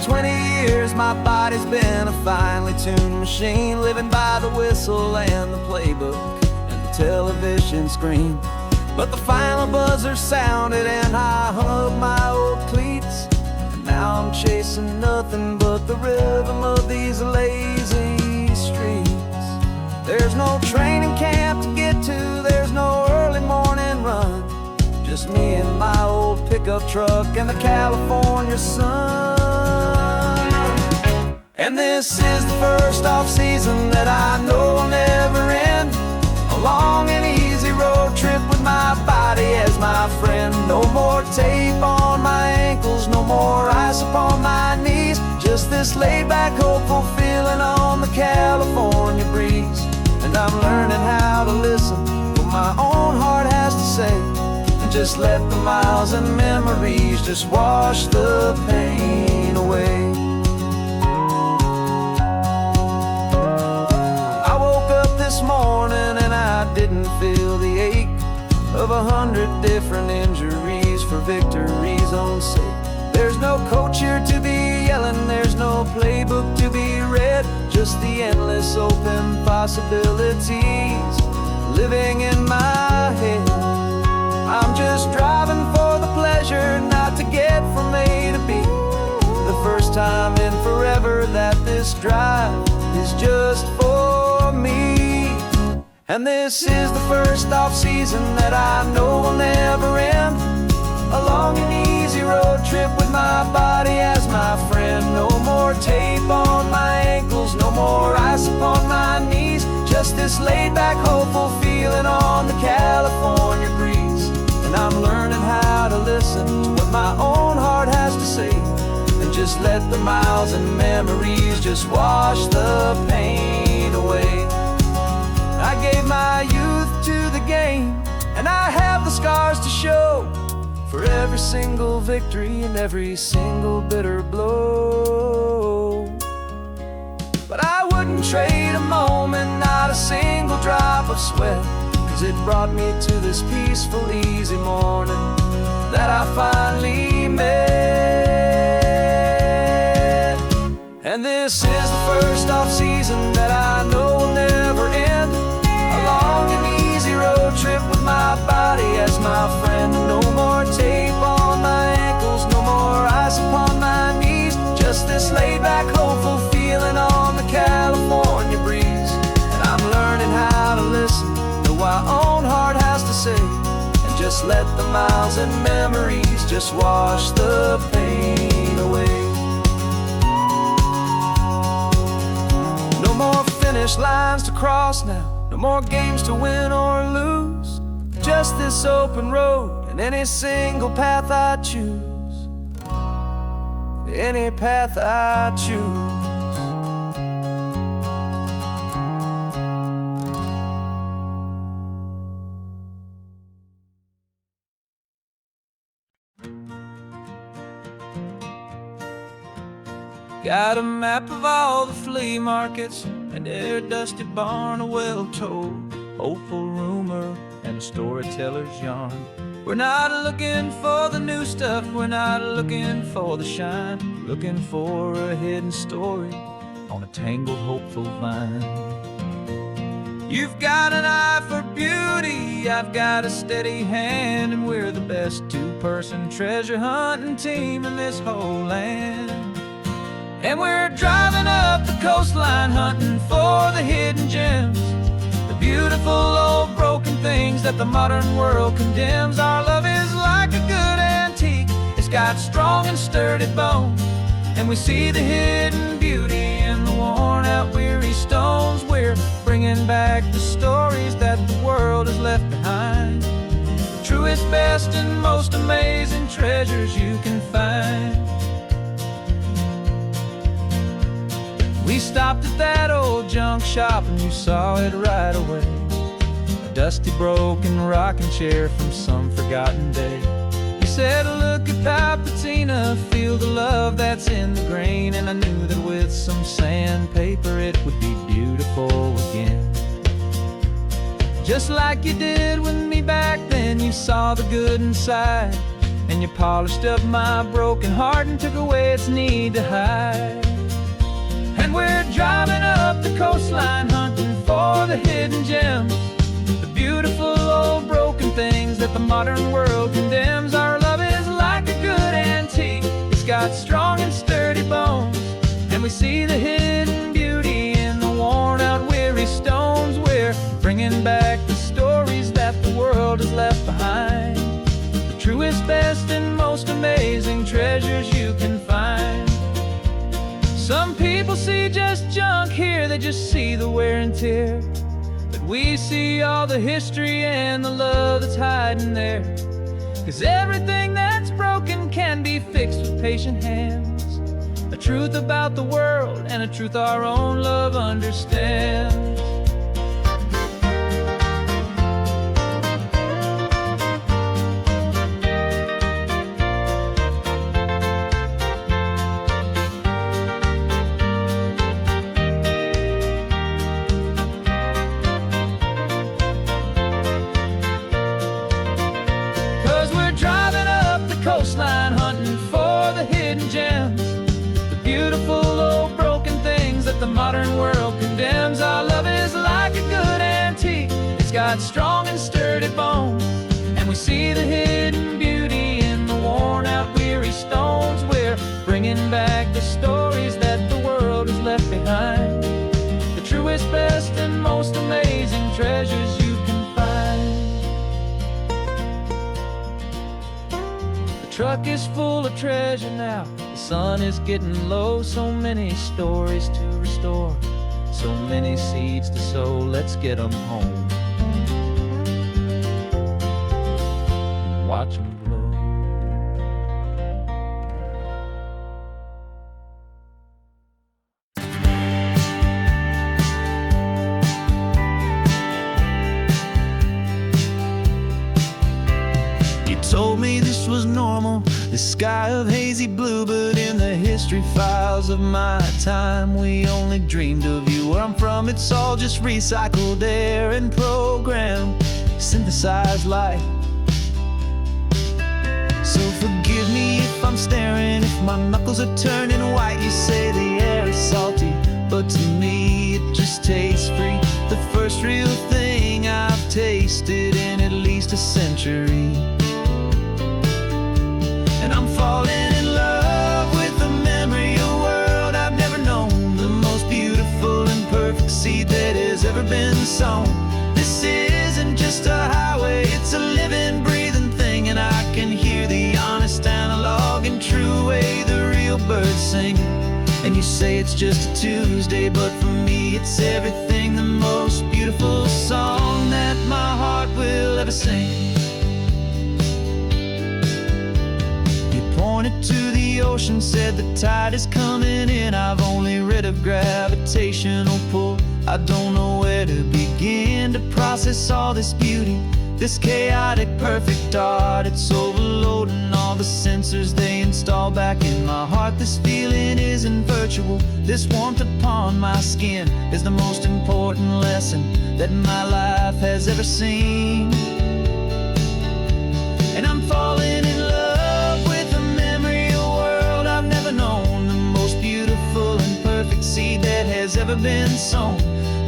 20 years my body's been a finely tuned machine, living by the whistle and the playbook and the television screen. But the final buzzer sounded and I hung up my old cleats, and now I'm chasing nothing but the rhythm of these lazy streets. There's no training camp to get to, there's no early morning run, just me and my old pickup truck and the California sun. And this is the first off-season that I know will never end, a long and easy road trip with my body as my friend. No more tape on my ankles, no more ice upon my knees, just this laid-back, hopeful feeling on the California breeze. And I'm learning how to listen to what my own heart has to say, and just let the miles and memories just wash the pain away. I woke up this morning and I didn't feel the ache of 100 different injuries for victory's own sake. There's no coach here to be yelling, there's no playbook to be read, just the endless open possibilities living in my head. I'm just driving for the pleasure, not to get from A to B. The first time in forever that this drive is just for me. And this is the first off-season that I know will never end, a long and easy road trip with my body as my friend. No more tape on my ankles, no more ice upon my knees, just this laid-back, hopeful feeling on the California breeze. And I'm learning how to listen to what my own heart has to say, and just let the miles and memories just wash the pain away. I gave my youth to the game, and I have the scars to show for every single victory and every single bitter blow. But I wouldn't trade a moment, not a single drop of sweat, 'cause it brought me to this peaceful, easy morning that I finally met. And this is the first off-season that I know will never end, a long and easy road trip with my body as my friend. No more tape on my ankles, no more ice upon my knees, just this laid-back, hopeful feeling on the California breeze. And I'm learning how to listen to what my own heart has to say, and just let the miles and memories just wash the pain away. No more finish lines to cross now, no more games to win or lose, just this open road and any single path I choose, any path I choose. Got a map of all the flea markets and every dusty barn, a well-told, hopeful rumor and a storyteller's yarn. We're not looking for the new stuff, we're not looking for the shine, looking for a hidden story on a tangled, hopeful vine. You've got an eye for beauty, I've got a steady hand, and we're the best two-person treasure hunting team in this whole land. And we're driving up the coastline hunting for the hidden gems, the beautiful old broken things that the modern world condemns. Our love is like a good antique, it's got strong and sturdy bones, and we see the hidden beauty in the worn out weary stones. We're bringing back the stories that the world has left behind, the truest, best and most amazing treasures you can find. We stopped at that old junk shop and you saw it right away, a dusty broken rocking chair from some forgotten day. You said, look at that patina, feel the love that's in the grain, and I knew that with some sandpaper it would be beautiful again. Just like you did with me back then, you saw the good inside, and you polished up my broken heart and took away its need to hide. And we're driving up the coastline hunting for the hidden gems, the beautiful old broken things that the modern world condemns. Our love is like a good antique, it's got strong and sturdy bones, and we see the hidden beauty in the worn out weary stones. We're bringing back the stories that the world has left behind, the truest, best, and most amazing treasures you can find. Some people see just junk here, they just see the wear and tear, but we see all the history and the love that's hiding there. 'Cause everything that's broken can be fixed with patient hands, a truth about the world and a truth our own love understands. 'Cause we're driving up the coastline hunting for the hidden gems, the beautiful old broken things that the modern world condemns. Our love is like a good antique, it's got strong and sturdy bones, and we see the hidden beauty in the worn out weary stones. We're bringing back the stories that the world has left behind, the truest, best, and most amazing treasures you can find. The truck is full of treasure now, the sun is getting low. So many stories to restore, so many seeds to sow. Let's get them home and watch them blow. You told me this was normal, the sky of hazy blue, but in the history files of my time, we only dreamed of you. Where I'm from, it's all just recycled air and programmed, synthesized light. So forgive me if I'm staring, if my knuckles are turning white. You say the air is salty, but to me it just tastes free, the first real thing I've tasted in at least a century. And I'm falling in love with the memory of a world I've never known, the most beautiful and perfect seed that has ever been sown. This isn't just a highway, it's a living, breathing thing, and I can hear the honest, analog, and true way the real birds sing. And you say it's just a Tuesday, but for me it's everything, the most beautiful song that my heart will ever sing. Pointed to the ocean, said the tide is coming in. I've only read of gravitational pull, I don't know where to begin to process all this beauty, this chaotic perfect art. It's overloading all the sensors they install back in my heart. This feeling isn't virtual, this warmth upon my skin is the most important lesson that my life has ever seen. And I'm falling in love with a memory of a world I've never known, the most beautiful and perfect seed that has ever been sown.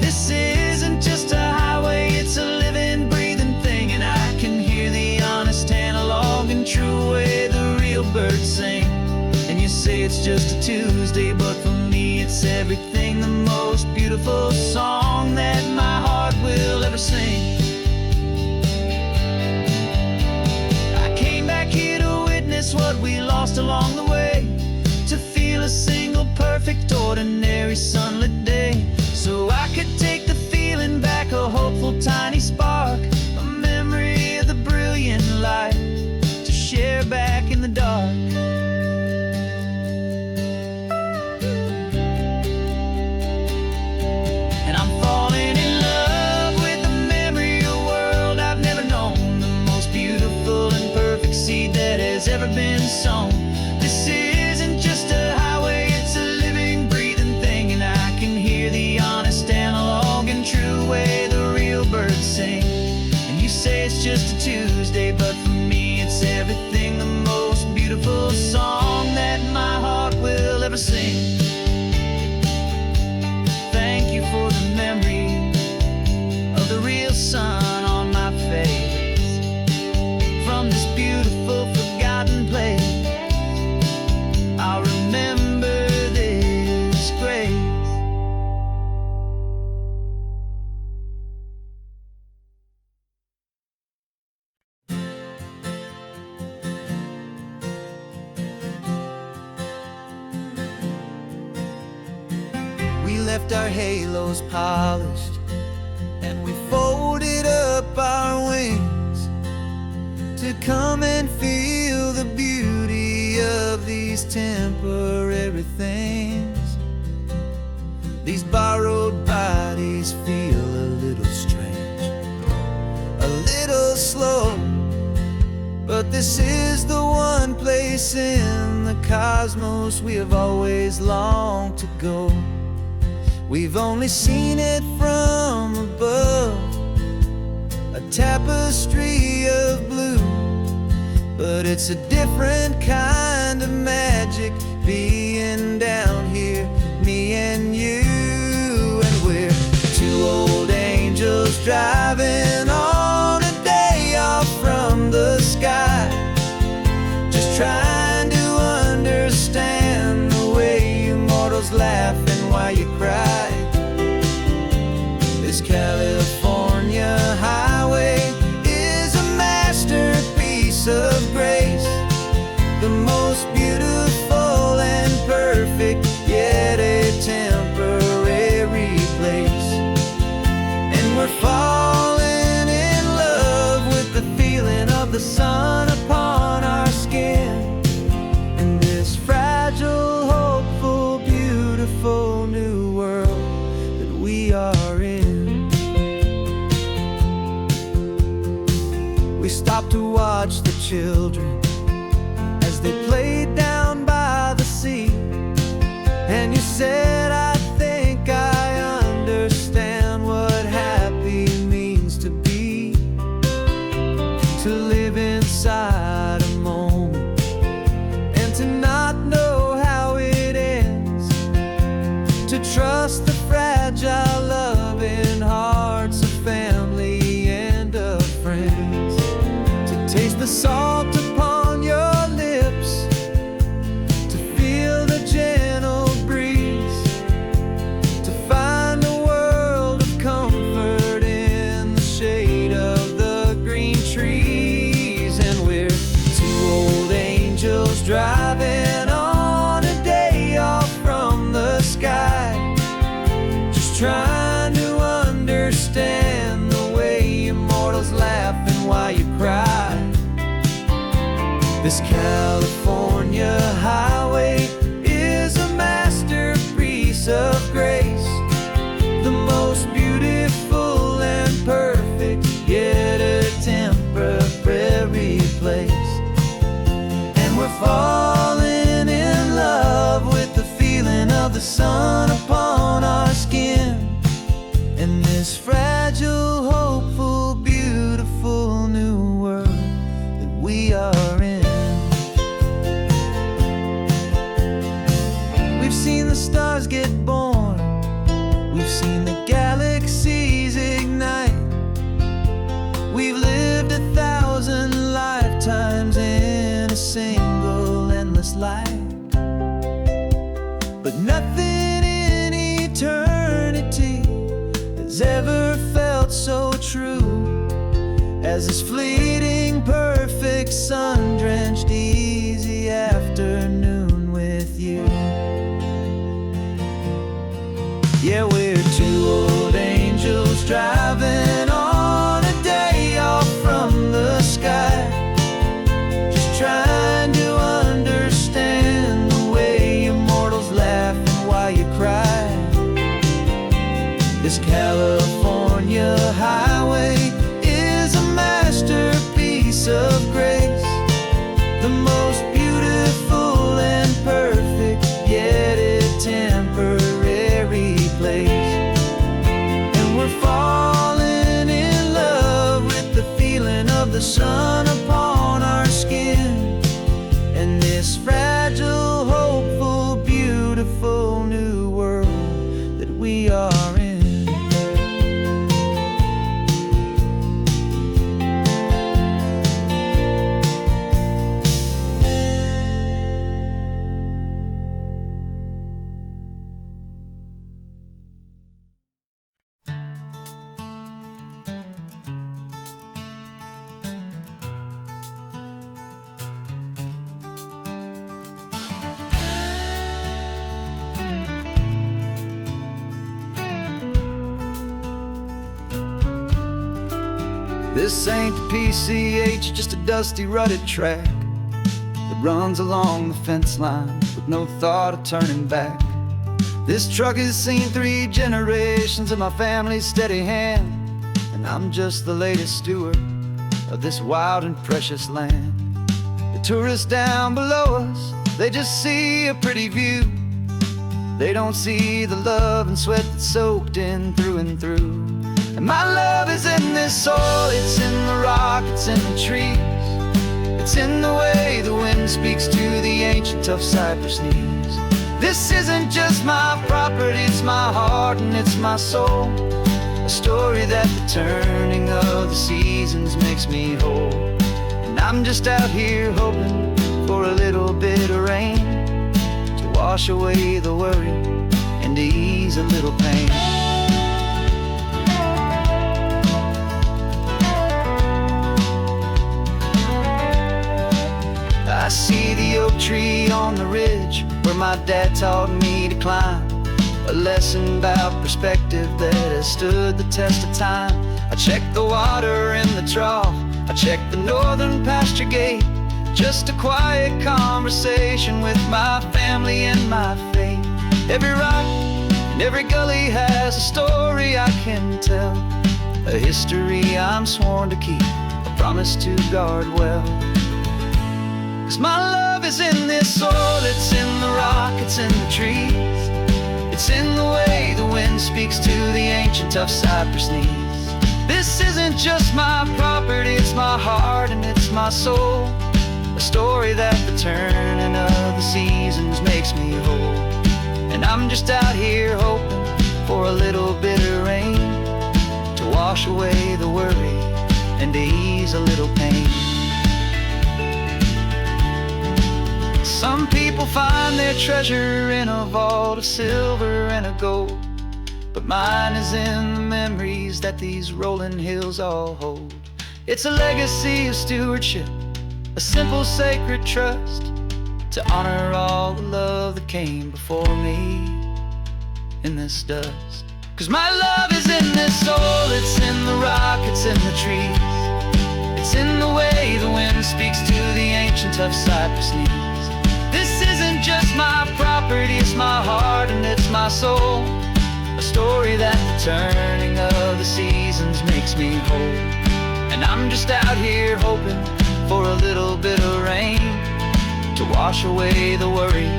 This isn't just a highway, it's a living, breathing thing, and I can hear the honest, analog, and true way the real birds sing. And you say it's just a Tuesday, but for me it's everything, the most beautiful song that my heart will ever sing. I came back here to witness what we lost along the way, to feel a single perfect ordinary sunlit day, so I could take the feeling back, a hopeful tiny spark, a memory of the brilliant light to share back in the dark. And I'm falling in love with the memory of a world I've never known, the most beautiful and perfect seed that has ever been sown. This isn't just a highway, it's a living, breathing thing, and I can hear the honest, analog, and true way the real birds sing. And you say it's just a Tuesday, but for me it's everything, the most ever seen. Thank you for the memory of the real sun on my face. From this beautiful forgotten place, I'll remember this grace. We left our halos polished, and we folded up our wings to come and feel the beauty of these temporary things. These borrowed bodies feel a little strange, a little slow, but this is the one place in the cosmos we have always longed to go. We've only seen it from above, a tapestry of blue, but it's a different kind of magic being down here, me and you. And we're two old angels driving on a day off from the sky, just trying to understand the way you mortals laugh and why you cry. This California highway is a masterpiece of grace, the most beautiful and perfect, yet a temporary place. And we're falling in love with the feeling of the sun upon our skin, in this fragile, hopeful, beautiful new world that we are in. We stopped to watch the children as they played down by the sea, and you said, I think I understand what happy means to be, to live inside a moment and to not know how it ends, to trust the fragile loving hearts of family and of friends, to taste the salt upon your lips, to feel the gentle breeze, to find a world of comfort in the shade of the green trees. And we're two old angels driving on a day off from the sky, just trying to understand the way you mortals laugh and why you cry. This California highway is a masterpiece of grace, the most beautiful and perfect, yet a temporary place. And we're falling in love with the feeling of the sun upon our skin, in this fragile, hopeful, beautiful new world that we are in. We've seen the stars get born, we've seen the galaxies ignite, we've lived 1,000 lifetimes in a single endless life, but nothing in eternity has ever felt so true as this fleeting, perfect, sun-drenched, easy afternoon with you. Yeah, we're two old angels driving on a day off from the sky, just trying to understand the way you mortals laugh and why you cry. This California highway is a masterpiece of grace, the most beautiful and perfect, yet a temporary place. This ain't the PCH, just a dusty, rutted track that runs along the fence line with no thought of turning back. This truck has seen 3 generations of my family's steady hand, and I'm just the latest steward of this wild and precious land. The tourists down below us, they just see a pretty view. They don't see the love and sweat that's soaked in through and through. And my love is in this soil, it's in the rock, it's in the trees. It's in the way the wind speaks to the ancient tough cypress knees. This isn't just my property, it's my heart and it's my soul. A story that the turning of the seasons makes me whole. And I'm just out here hoping for a little bit of rain to wash away the worry and to ease a little pain. I see the oak tree on the ridge where my dad taught me to climb. A lesson about perspective that has stood the test of time. I check the water in the trough, I check the northern pasture gate. Just a quiet conversation with my family and my faith. Every rock and every gully has a story I can tell, a history I'm sworn to keep, a promise to guard well. 'Cause my love is in this soil, it's in the rock, it's in the trees. It's in the way the wind speaks to the ancient tough cypress knees. This isn't just my property, it's my heart and it's my soul. A story that the turning of the seasons makes me whole. And I'm just out here hoping for a little bit of rain to wash away the worry and to ease a little pain. Some people find their treasure in a vault of silver and of gold, but mine is in the memories that these rolling hills all hold. It's a legacy of stewardship, a simple sacred trust to honor all the love that came before me in this dust. 'Cause my love is in this soil, it's in the rock, it's in the trees. It's in the way the wind speaks to the ancient tough cypress knees. This isn't just my property, it's my heart and it's my soul. A story that the turning of the seasons makes me whole. And I'm just out here hoping for a little bit of rain to wash away the worry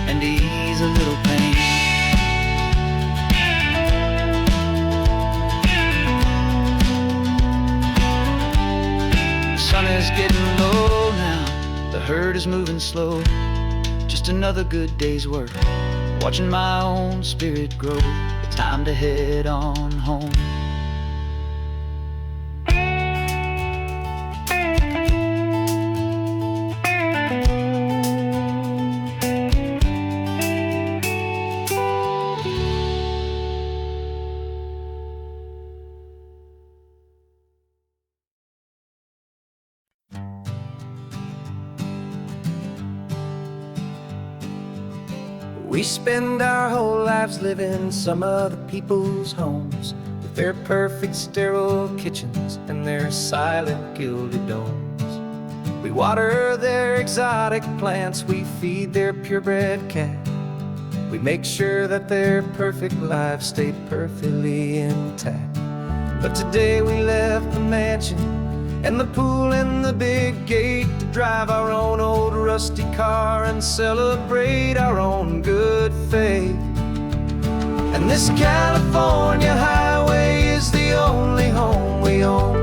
and ease a little pain. The sun is getting low now, the herd is moving slow. Just another good day's work, watching my own spirit grow. Time to head on home. We spend our whole lives living some other people's homes, with their perfect sterile kitchens and their silent gilded domes. We water their exotic plants, we feed their purebred cat. We make sure that their perfect lives stay perfectly intact. But today we left the mansion and the pool and the big gate to drive our own old rusty car and celebrate our own good faith. And this California highway is the only home we own,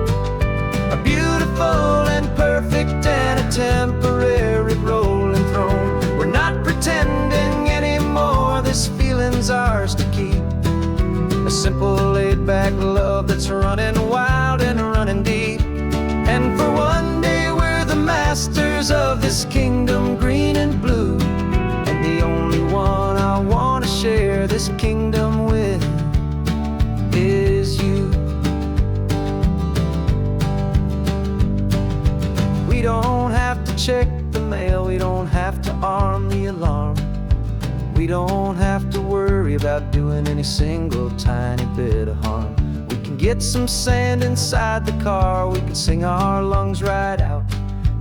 a beautiful and perfect and a temporary rolling throne. We're not pretending anymore, this feeling's ours to keep, a simple laid-back love that's running wild and running deep. And for one day we're the masters of this kingdom green and blue, and the only one I want to share this kingdom with is you. We don't have to check the mail, we don't have to arm the alarm. We don't have to worry about doing any single tiny bit of harm. We can can get some sand inside the car, we can sing our lungs right out.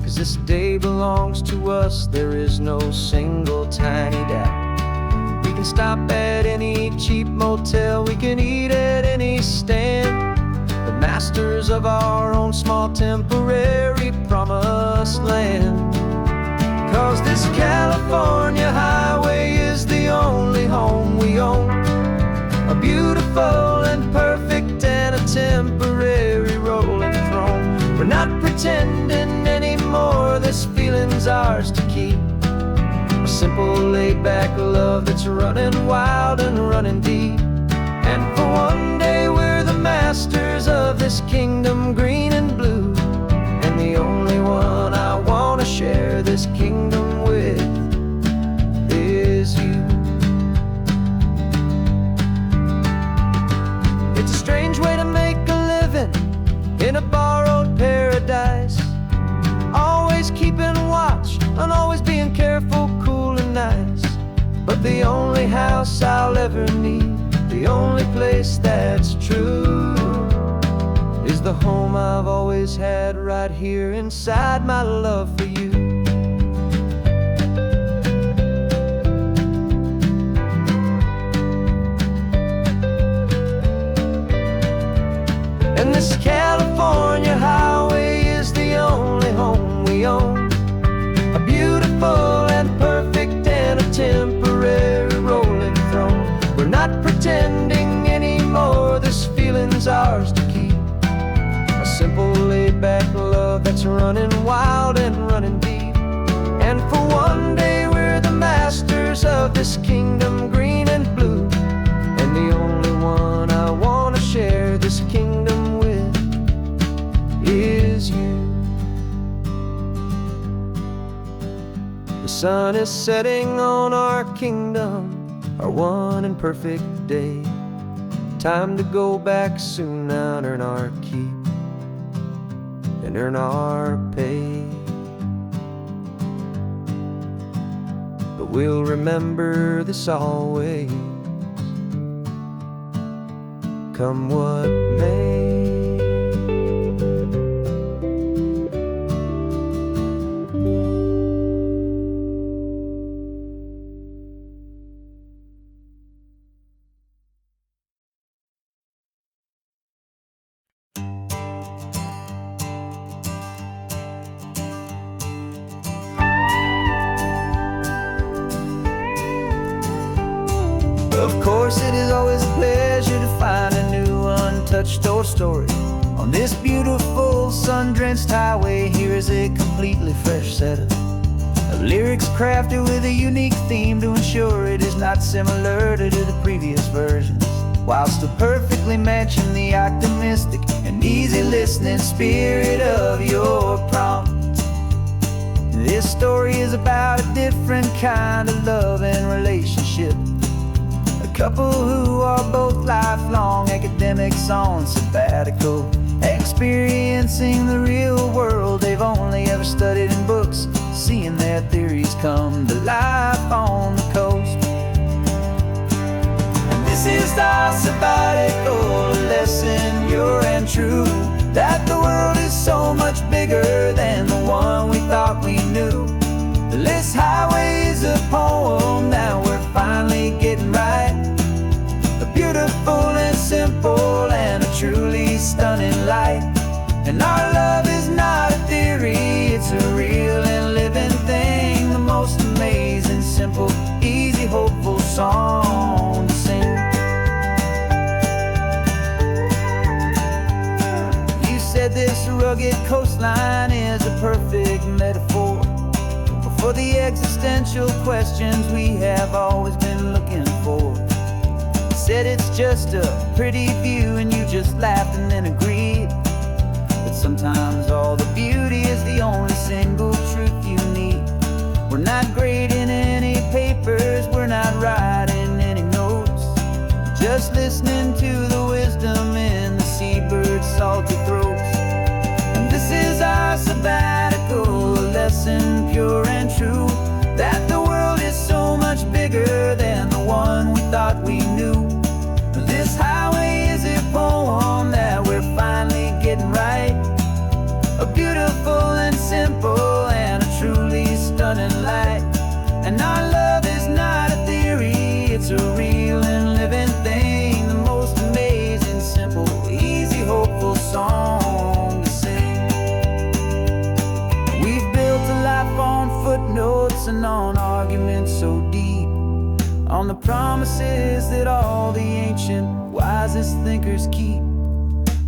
'Cause this day belongs to us, there is no single tiny doubt. We can stop at any cheap motel, we can eat at any stand, the masters of our own small temporary promised land. 'Cause this California highway is the only home we own, a beautiful and perfect and a temporary rolling throne. We're not pretending anymore, this feeling's ours to keep, a simple laid-back love that's running wild and running deep. And for one day we're the masters of this kingdom green and blue, and the only one I want to share this kingdom with is you. It's a strange way to make a living in a borrowed paradise, always keeping watch and always being careful, cool and nice. But the only house I'll ever need, the only place that's true, is the home I've always had right here inside my love for you. And this California highway is the only home we own, a beautiful and perfect and a temporary rolling throne. We're not pretending anymore, this feeling's ours to keep, a simple laid-back love that's running wild and running deep. And for one day we're the masters of this kingdom green and blue, and the only one I want to share this kingdom with is you. The sun is setting on our kingdom, our one and perfect day. Time to go back soon now and earn our keep and earn our pay. But we'll remember this always, come what may. Of course, it is always a pleasure to find a new untouched old story. On this beautiful sun-drenched highway, here is a completely fresh set of lyrics crafted with a unique theme to ensure it is not similar to the previous versions, while still perfectly matching the optimistic and easy listening spirit of your prompt. This story is about a different kind of love and relationship, a couple who are both lifelong academics on sabbatical, experiencing the real world they've only ever studied in books, seeing their theories come to life on the coast. And this is our sabbatical lesson, pure and true, that the world is so much bigger than the one we thought we knew. This highway is a poem that we're finally getting right, a beautiful and simple and a truly stunning light. And our love is not a theory, it's a real and living thing, the most amazing, simple, easy, hopeful song to sing. You said this rugged coastline is a perfect metaphor for the existential questions we have always been looking for. Said it's just a pretty view and you just laughed and then agreed, but sometimes all the beauty is the only single truth you need. We're not grading any papers, we're not writing any notes, just listening to the wisdom in the seabird's salty throats. And this is our sabbatical, a lesson pure and true, that the world is so much bigger than the one we thought we knew. This highway is a poem that on the promises that all the ancient, wisest thinkers keep.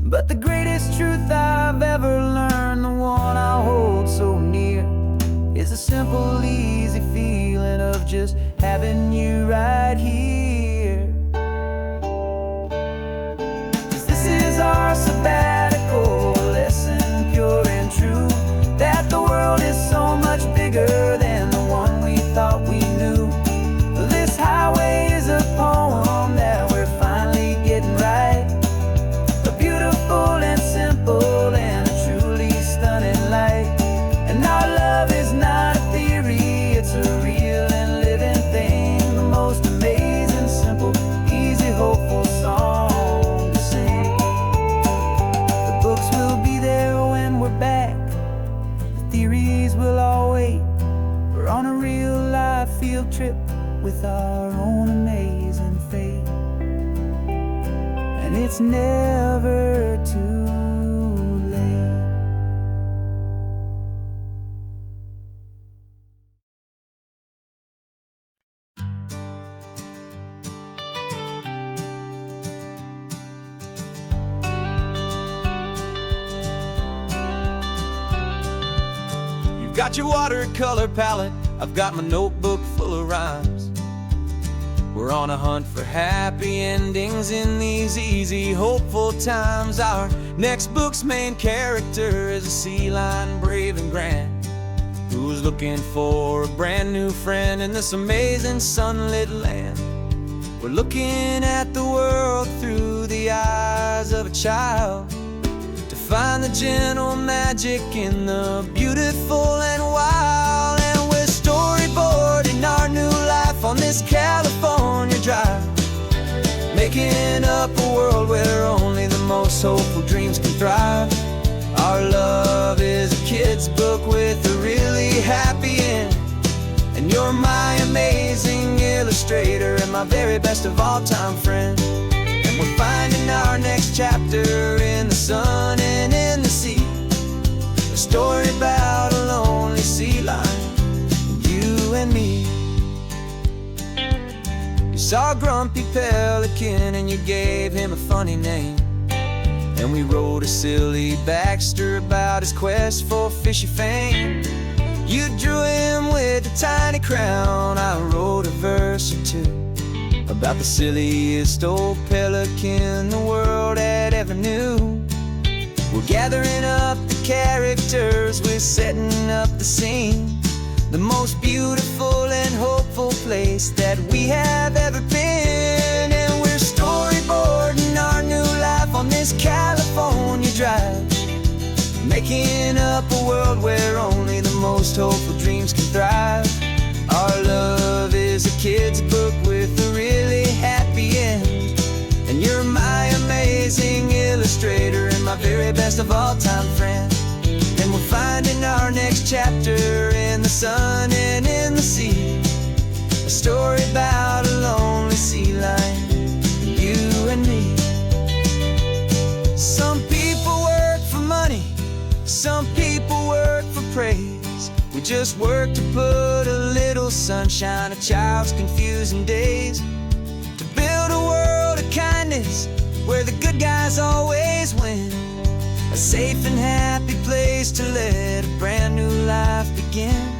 But the greatest truth I've ever learned, the one I hold so near, is a simple, easy feeling of just having you right here. 'Cause this is our sabbatical lesson, pure and true, that the world is so much bigger than the one we thought we knew. This highway is a poem that we're finally getting right, a beautiful and simple and a truly stunning light. And our love is not a theory, it's a real and living thing, the most amazing, simple, easy, hopeful song to sing. The books will be there when we're back, the theories will all wait. We're on a real life field trip with our own amazing fate, and it's never too late. You've got your watercolor palette, I've got my notebook full of rhymes. We're on a hunt for happy endings in these easy, hopeful times. Our next book's main character is a sea lion, brave and grand, who's looking for a brand new friend in this amazing sunlit land. We're looking at the world through the eyes of a child, to find the gentle magic in the beautiful and wild. And we're storyboarding our new life on this California drive, making up a world where only the most hopeful dreams can thrive. Our love is a kid's book with a really happy end, and you're my amazing illustrator and my very best of all time friend. And we're finding our next chapter in the sun and in the sea, a story about a lonely sea lion, you and me. You saw a grumpy pelican and you gave him a funny name, and we wrote a silly Baxter about his quest for fishy fame. You drew him with a tiny crown, I wrote a verse or two about the silliest old pelican the world had ever knew. We're gathering up the characters, we're setting up the scene, the most beautiful and hopeful place that we have ever been. And we're storyboarding our new life on this California drive, making up a world where only the most hopeful dreams can thrive. Our love is a kid's book with a really happy end, and you're my amazing illustrator and my very best of all time friend. And we're finding our next chapter in the sun and in the sea, a story about a lonely sea lion, you and me. Some people work for money, some people work for praise. We just work to put a little sunshine in a child's confusing days, to build a world of kindness where the good guys always win, a safe and happy place to let a brand new life begin.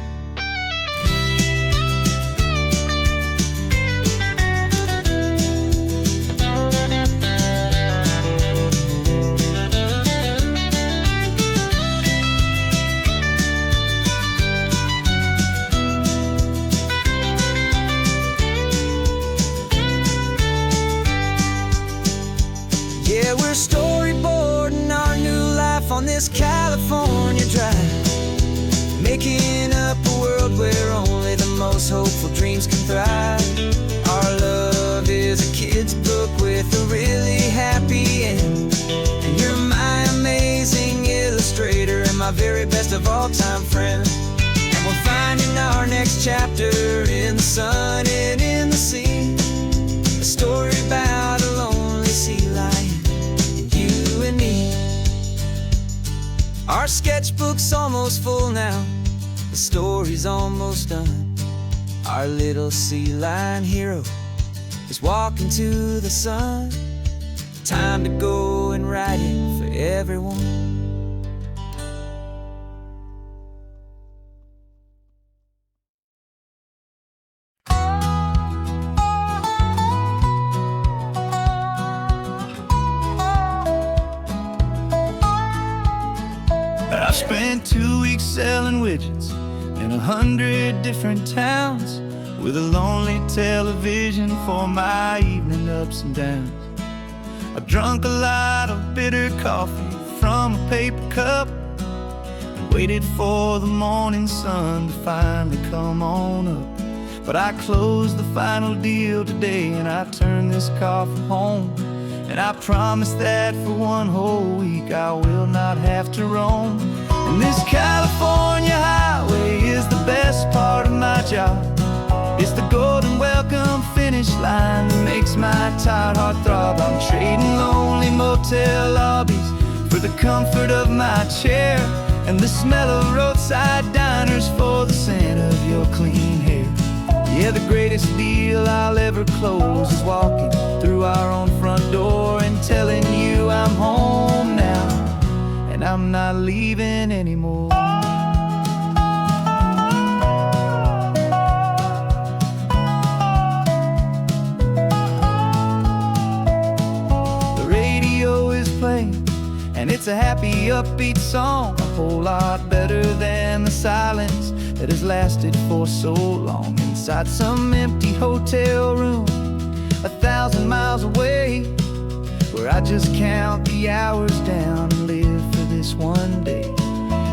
Yeah, we're storyboarding our new life on this California drive, making up a world where only the most hopeful dreams can thrive. Our love is a kid's book with a really happy end, and you're my amazing illustrator and my very best of all time friend. And we're finding our next chapter in the sun and in the sea, a story about a lonely sea lion, you and me. Our sketchbook's almost full now, the story's almost done. Our little sea lion hero is walking to the sun. Time to go and write it for everyone. I spent 2 weeks selling widgets in 100 different towns, with a lonely television for my evening ups and downs. I drunk a lot of bitter coffee from a paper cup and waited for the morning sun to finally come on up. But I closed the final deal today and I turned this car for home. And I promise that for one whole week I will not have to roam. And this California highway is the best part of my job. It's the golden welcome finish line that makes my tired heart throb. I'm trading lonely motel lobbies for the comfort of my chair, and the smell of roadside diners for the scent of your clean hair. Yeah, the greatest deal I'll ever close is walking through our own front door and telling you I'm home now, and I'm not leaving anymore. The radio is playing, and it's a happy, upbeat song, a whole lot better than the silence that has lasted for so long. Inside some empty hotel room 1,000 miles away, where I just count the hours down and live for this one day.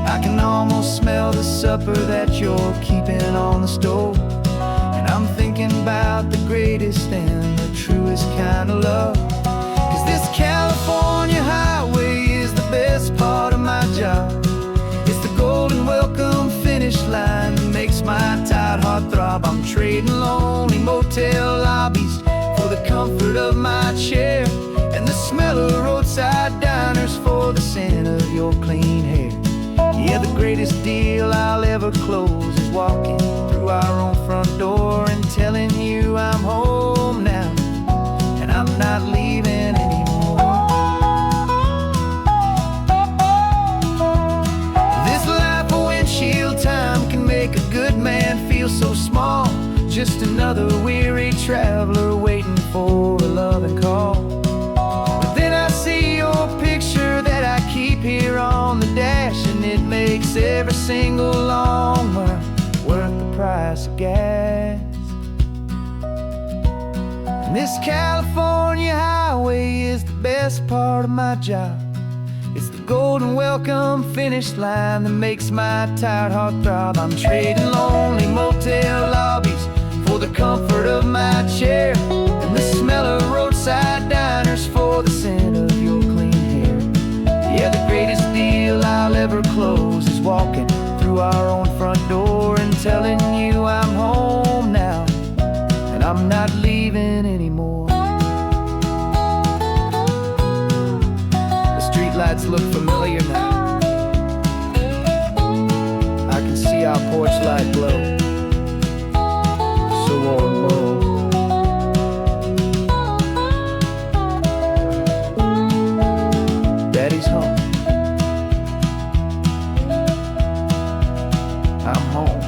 I can almost smell the supper that you're keeping on the stove, and I'm thinking about the greatest and the truest kind of love. 'Cause this California highway is the best part of my job. It's the golden welcome finish line that makes my tired heart throb. I'm trading lonely motel lobbies for the comfort of my chair, and the smell of roadside diners for the scent of your clean hair. Yeah, the greatest deal I'll ever close is walking through our own front door and telling you I'm home now, and I'm not leaving anymore. This life of windshield time can make a good man feel so small, just another weary traveler waiting for a loving call. But then I see your picture that I keep here on the dash, and it makes every single long mile worth the price of gas. And this California highway is the best part of my job. It's the golden welcome finish line that makes my tired heart throb. I'm trading lonely motel lobbies for the comfort of my chair, and the smell of roadside diners for the scent of your clean hair. Yeah, the greatest deal I'll ever close is walking through our own front door and telling you I'm home now, and I'm not leaving anymore. The streetlights look familiar now. I can see our porch light glow, so warm, low. Daddy's home. I'm home.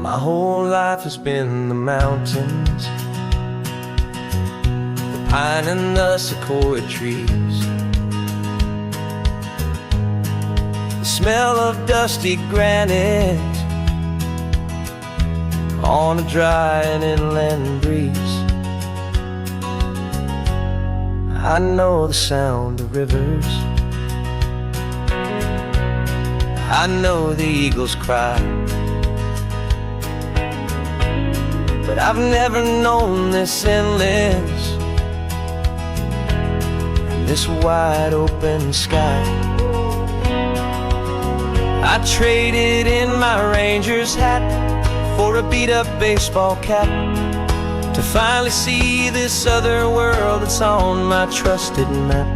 My whole life has been the mountains, the pine and the sequoia trees, the smell of dusty granite on a dry and inland breeze. I know the sound of rivers, I know the eagles cry, but I've never known this endless, this wide open sky. I traded in my Ranger's hat for a beat-up baseball cap, to finally see this other world that's on my trusted map.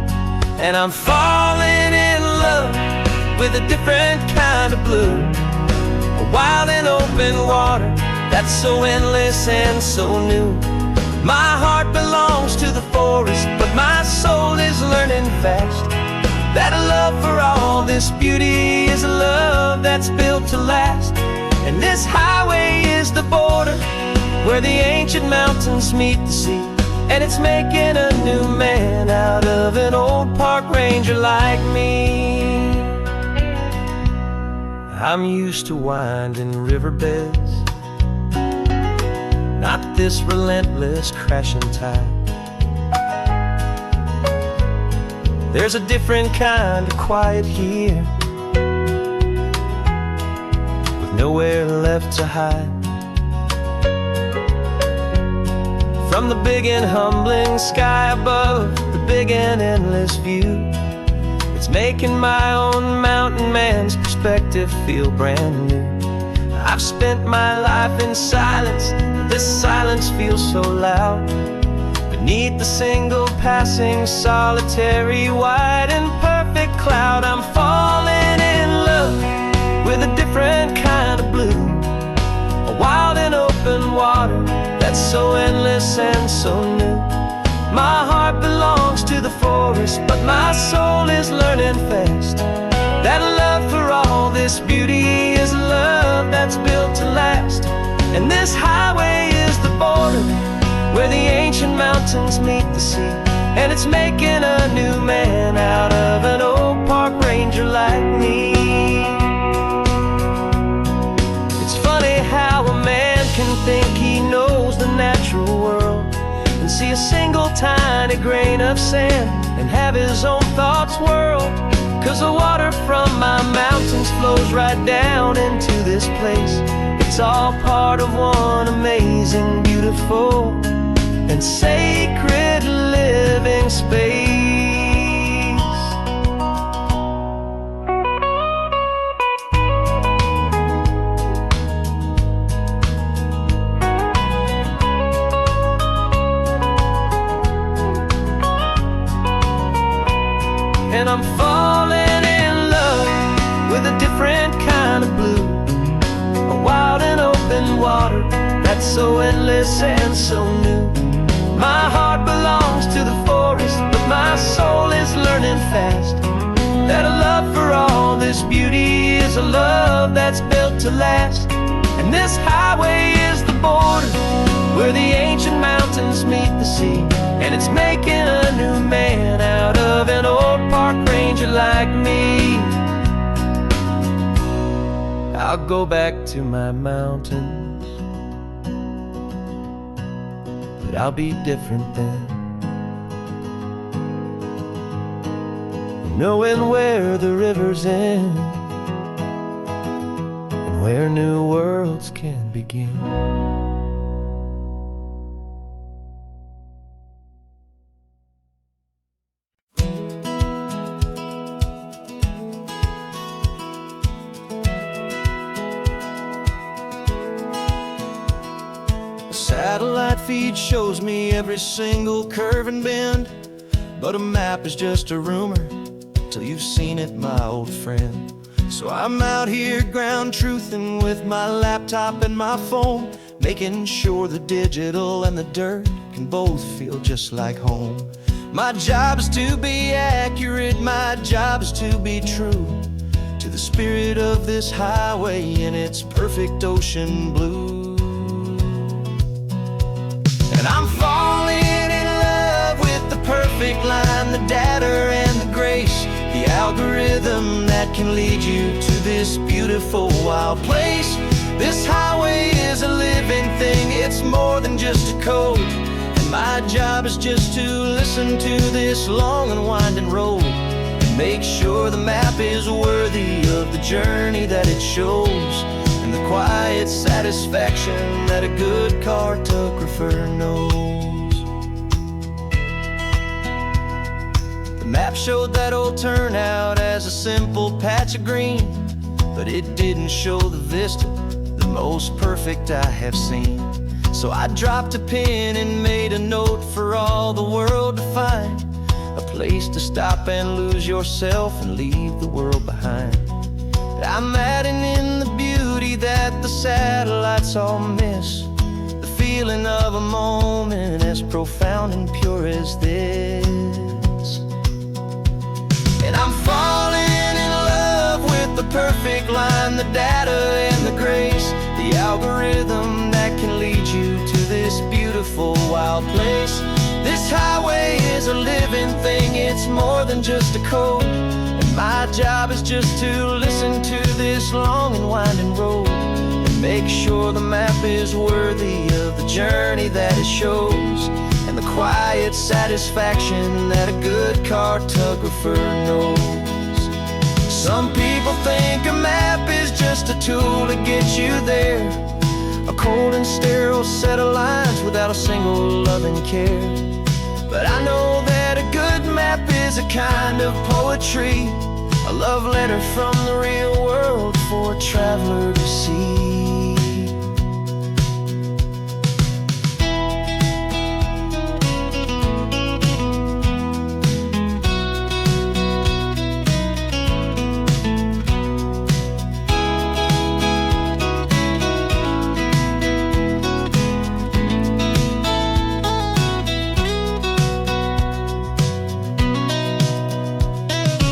And I'm falling in love with a different kind of blue, a wild and open water that's so endless and so new. My heart belongs to the forest, but my soul is learning fast that a love for all this beauty is a love that's built to last. And this highway is the border where the ancient mountains meet the sea, and it's making a new man out of an old park ranger like me. I'm used to winding riverbeds, not this relentless crashing tide. There's a different kind of quiet here, with nowhere left to hide. From the big and humbling sky above, the big and endless view, it's making my own mountain man's perspective feel brand new. I've spent my life in silence, this silence feels so loud. Beneath the single passing solitary white and perfect cloud, I'm falling in love with a different kind of blue, a wild and open water that's so endless and so new. My heart belongs to the forest, but my soul is learning fast that a love for all this beauty is a love that's built to last. And this highway is the border where the ancient mountains meet the sea, and it's making a new man out of an old park ranger like me. It's funny how a man can think he knows the natural world and see a single tiny grain of sand and have his own thoughts whirl. 'Cause the water from my mountains flows right down into this place. It's all part of one amazing, beautiful, and sacred living space. And I'm falling in love with a different kind of blue, a wild and open water that's so endless and so new. My heart belongs to the forest, but my soul is learning fast that a love for all this beauty is a love that's built to last. And this highway is the border where the ancient mountains meet the sea, and it's making a new man out of an old park ranger like me. I'll go back to my mountains, but I'll be different then, knowing where the rivers end and where new worlds can begin. Satellite feed shows me every single curve and bend, but a map is just a rumor till you've seen it, my old friend. So I'm out here ground truthing with my laptop and my phone, making sure the digital and the dirt can both feel just like home. My job is to be accurate, my job is to be true to the spirit of this highway in its perfect ocean blue. And I'm falling in love with the perfect line, the data and the grace, the algorithm that can lead you to this beautiful wild place. This highway is a living thing, it's more than just a code. And my job is just to listen to this long and winding road and make sure the map is worthy of the journey that it shows, and the quiet satisfaction that a good cartographer knows. The map showed that old turnout as a simple patch of green, but it didn't show the vista, the most perfect I have seen. So I dropped a pin and made a note for all the world to find, a place to stop and lose yourself and leave the world behind. I'm adding in the beauty that the satellites all miss, the feeling of a moment as profound and pure as this. And I'm falling in love with the perfect line, the data and the grace, the algorithm that can lead you to this beautiful wild place. This highway is a living thing, it's more than just a code. And my job is just to listen to this long and winding road and make sure the map is worthy of the journey that it shows, and the quiet satisfaction that a good cartographer knows. Some people think a map is just a tool to get you there, a cold and sterile set of lines without a single loving care. But I know that a good map is a kind of poetry, a love letter from the real world for a traveler to see.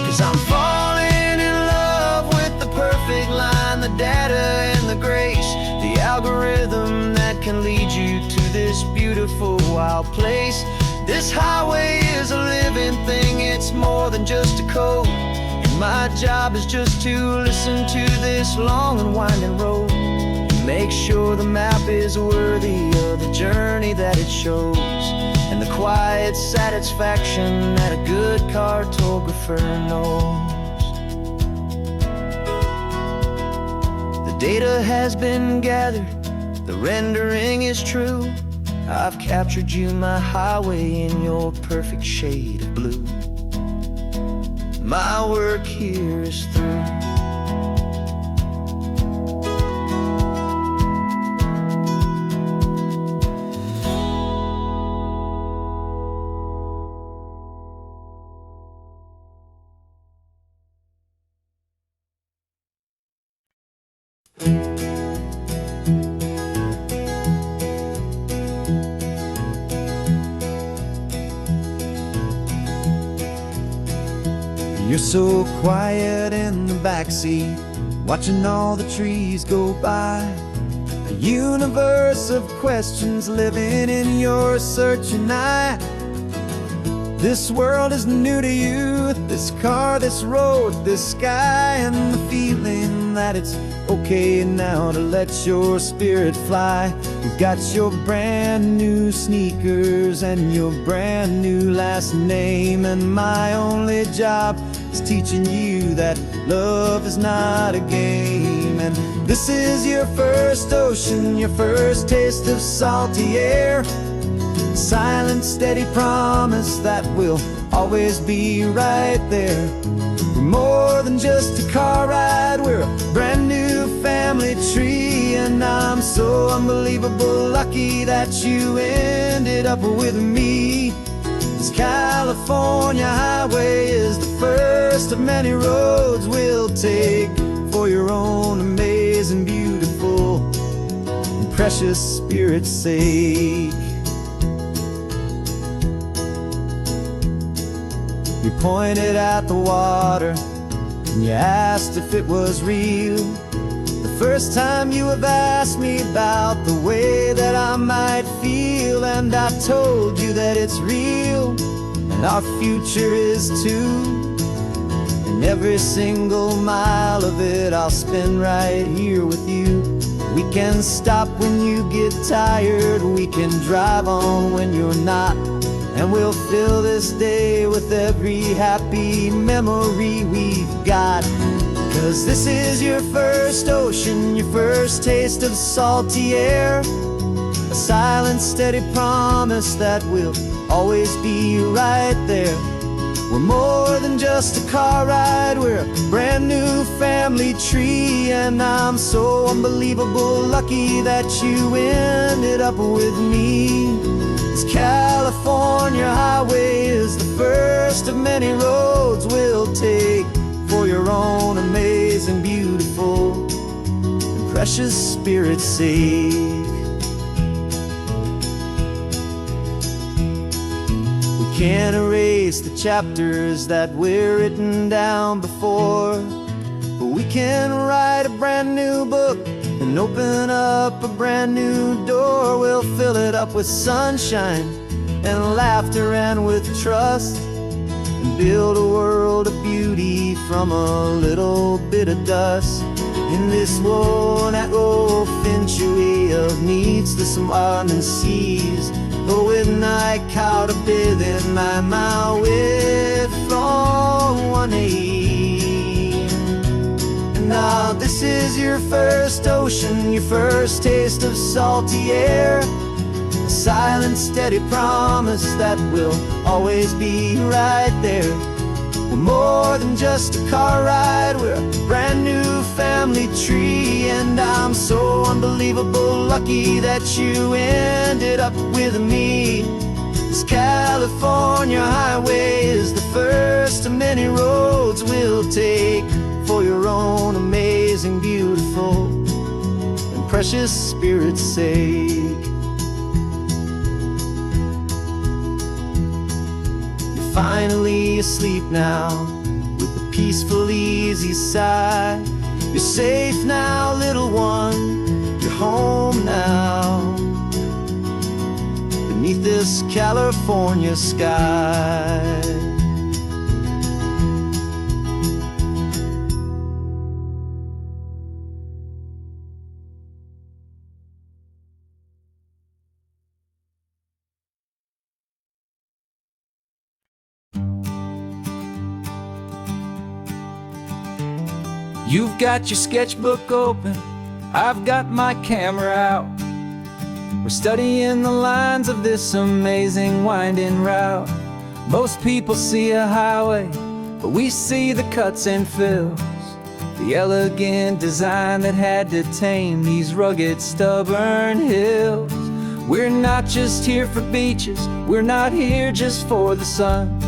'Cause I'm falling in love with the perfect line, the data and the grace, the algorithm that can lead you to this beautiful wild place. This highway is a living thing, it's more than just a code. And my job is just to listen to this long and winding road and make sure the map is worthy of the journey that it shows, and the quiet satisfaction that a good cartographer knows. The data has been gathered, the rendering is true. I've captured you, my highway, in your perfect shade of blue. My work here is through. You're so quiet in the backseat, watching all the trees go by. A universe of questions living in your searching eye. This world is new to you, this car, this road, this sky, and the feeling that it's okay now to let your spirit fly. You've got your brand new sneakers and your brand new last name, and my only job is teaching you that love is not a game. And this is your first ocean, your first taste of salty air, silent, steady promise that we'll always be right there. We're more than just a car ride, we're a brand new family tree, and I'm so unbelievable lucky that you ended up with me. This California highway is the first of many roads we'll take for your own amazing, beautiful, and precious spirit's sake. You pointed at the water and you asked if it was real. The first time you have asked me about the way that I might feel, and I told you that it's real and our future is too. And every single mile of it I'll spend right here with you. We can stop when you get tired, we can drive on when you're not, and we'll fill this day with every happy memory we've got. 'Cause this is your first ocean, your first taste of salty air. A silent, steady promise that we'll always be right there. We're more than just a car ride, we're a brand new family tree. And I'm so unbelievable lucky that you ended up with me. This California highway is the first of many roads we'll take for your own amazing, beautiful, and precious spirit's sake. Can't erase the chapters that we're written down before, but we can write a brand new book and open up a brand new door. We'll fill it up with sunshine and laughter and with trust, and build a world of beauty from a little bit of dust. In this world century of needs to some island seas, though with night caught a bit in my way from 1A. Now this is your first ocean, your first taste of salty air. A silent, steady promise that we'll always be right there. We're more than just a car ride, we're a brand new family tree. And I'm so unbelievable lucky that you ended up with me. This California highway is the first of many roads we'll take for your own amazing, beautiful, and precious spirit's sake. Finally asleep now with a peaceful, easy sigh. You're safe now, little one, you're home now, beneath this California sky. You've got your sketchbook open, I've got my camera out. We're studying the lines of this amazing winding route. Most people see a highway, but we see the cuts and fills, the elegant design that had to tame these rugged, stubborn hills. We're not just here for beaches, we're not here just for the sun.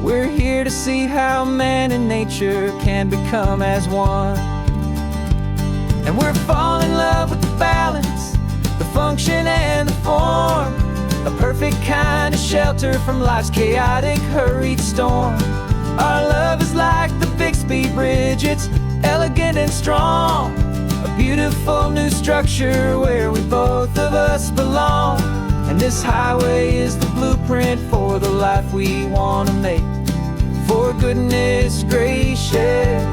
We're here to see how man and nature can become as one. And we're falling in love with the balance, the function and the form, a perfect kind of shelter from life's chaotic, hurried storm. Our love is like the Bixby Bridge, it's elegant and strong, a beautiful new structure where we both of us belong. And this highway is the blueprint for the life we want to make. For goodness gracious,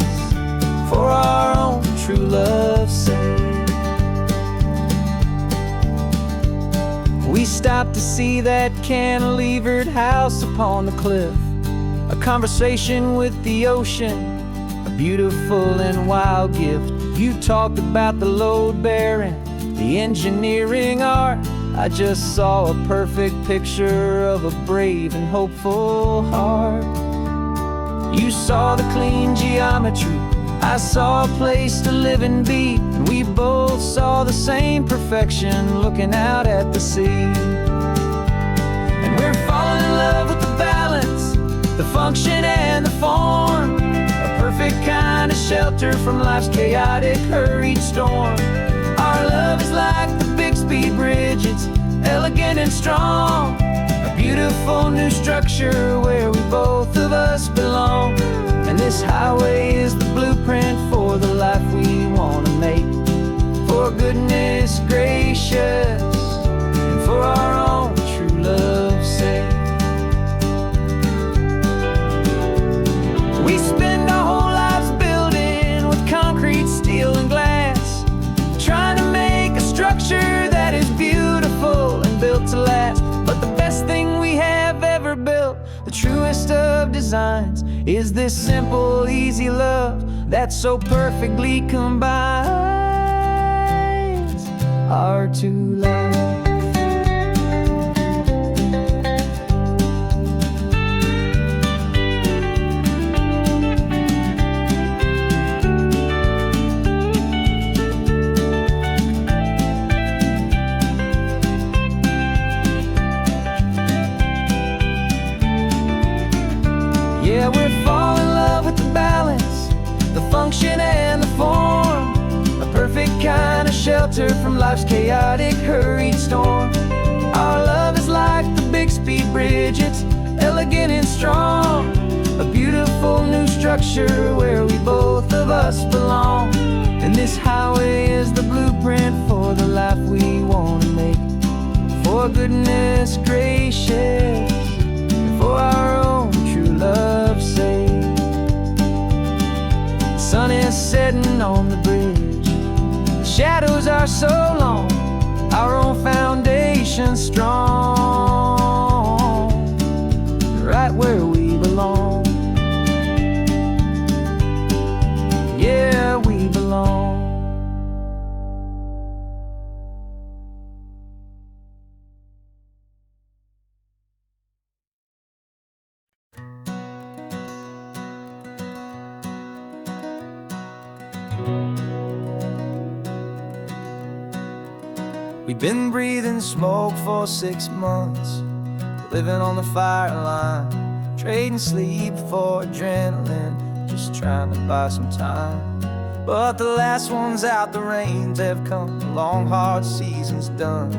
for our own true love's sake. We stopped to see that cantilevered house upon the cliff, a conversation with the ocean, a beautiful and wild gift. You talked about the load bearing, the engineering art. I just saw a perfect picture of a brave and hopeful heart. You saw the clean geometry, I saw a place to live and be, and we both saw the same perfection looking out at the sea. And we're falling in love with the balance, the function and the form, a perfect kind of shelter from life's chaotic, hurried storm. Our love is like the Bixby Bridge, it's elegant and strong, a beautiful new structure where we both of us belong. And this highway is the blueprint for the life we want to make. For goodness gracious, and for our own true love's sake. We spend our whole lives building with concrete, steel, and glass, trying to make a structure that is beautiful and built to last. But the best thing we have ever built, the truest of of designs is this simple, easy love that so perfectly combines our two lives. Yeah, we're falling in love with the balance, the function and the form, a perfect kind of shelter from life's chaotic, hurried storm. Our love is like the Bixby Bridge, it's elegant and strong, a beautiful new structure where we both of us belong. And this highway is the blueprint for the life we want to make, for goodness gracious, and for our own true love's sake. The sun is setting on the bridge, the shadows are so long, our own foundation strong, right where we belong. Yeah, we belong. We've been breathing smoke for 6 months, living on the fire line, trading sleep for adrenaline, just trying to buy some time. But the last one's out, the rains have come, the long hard season's done,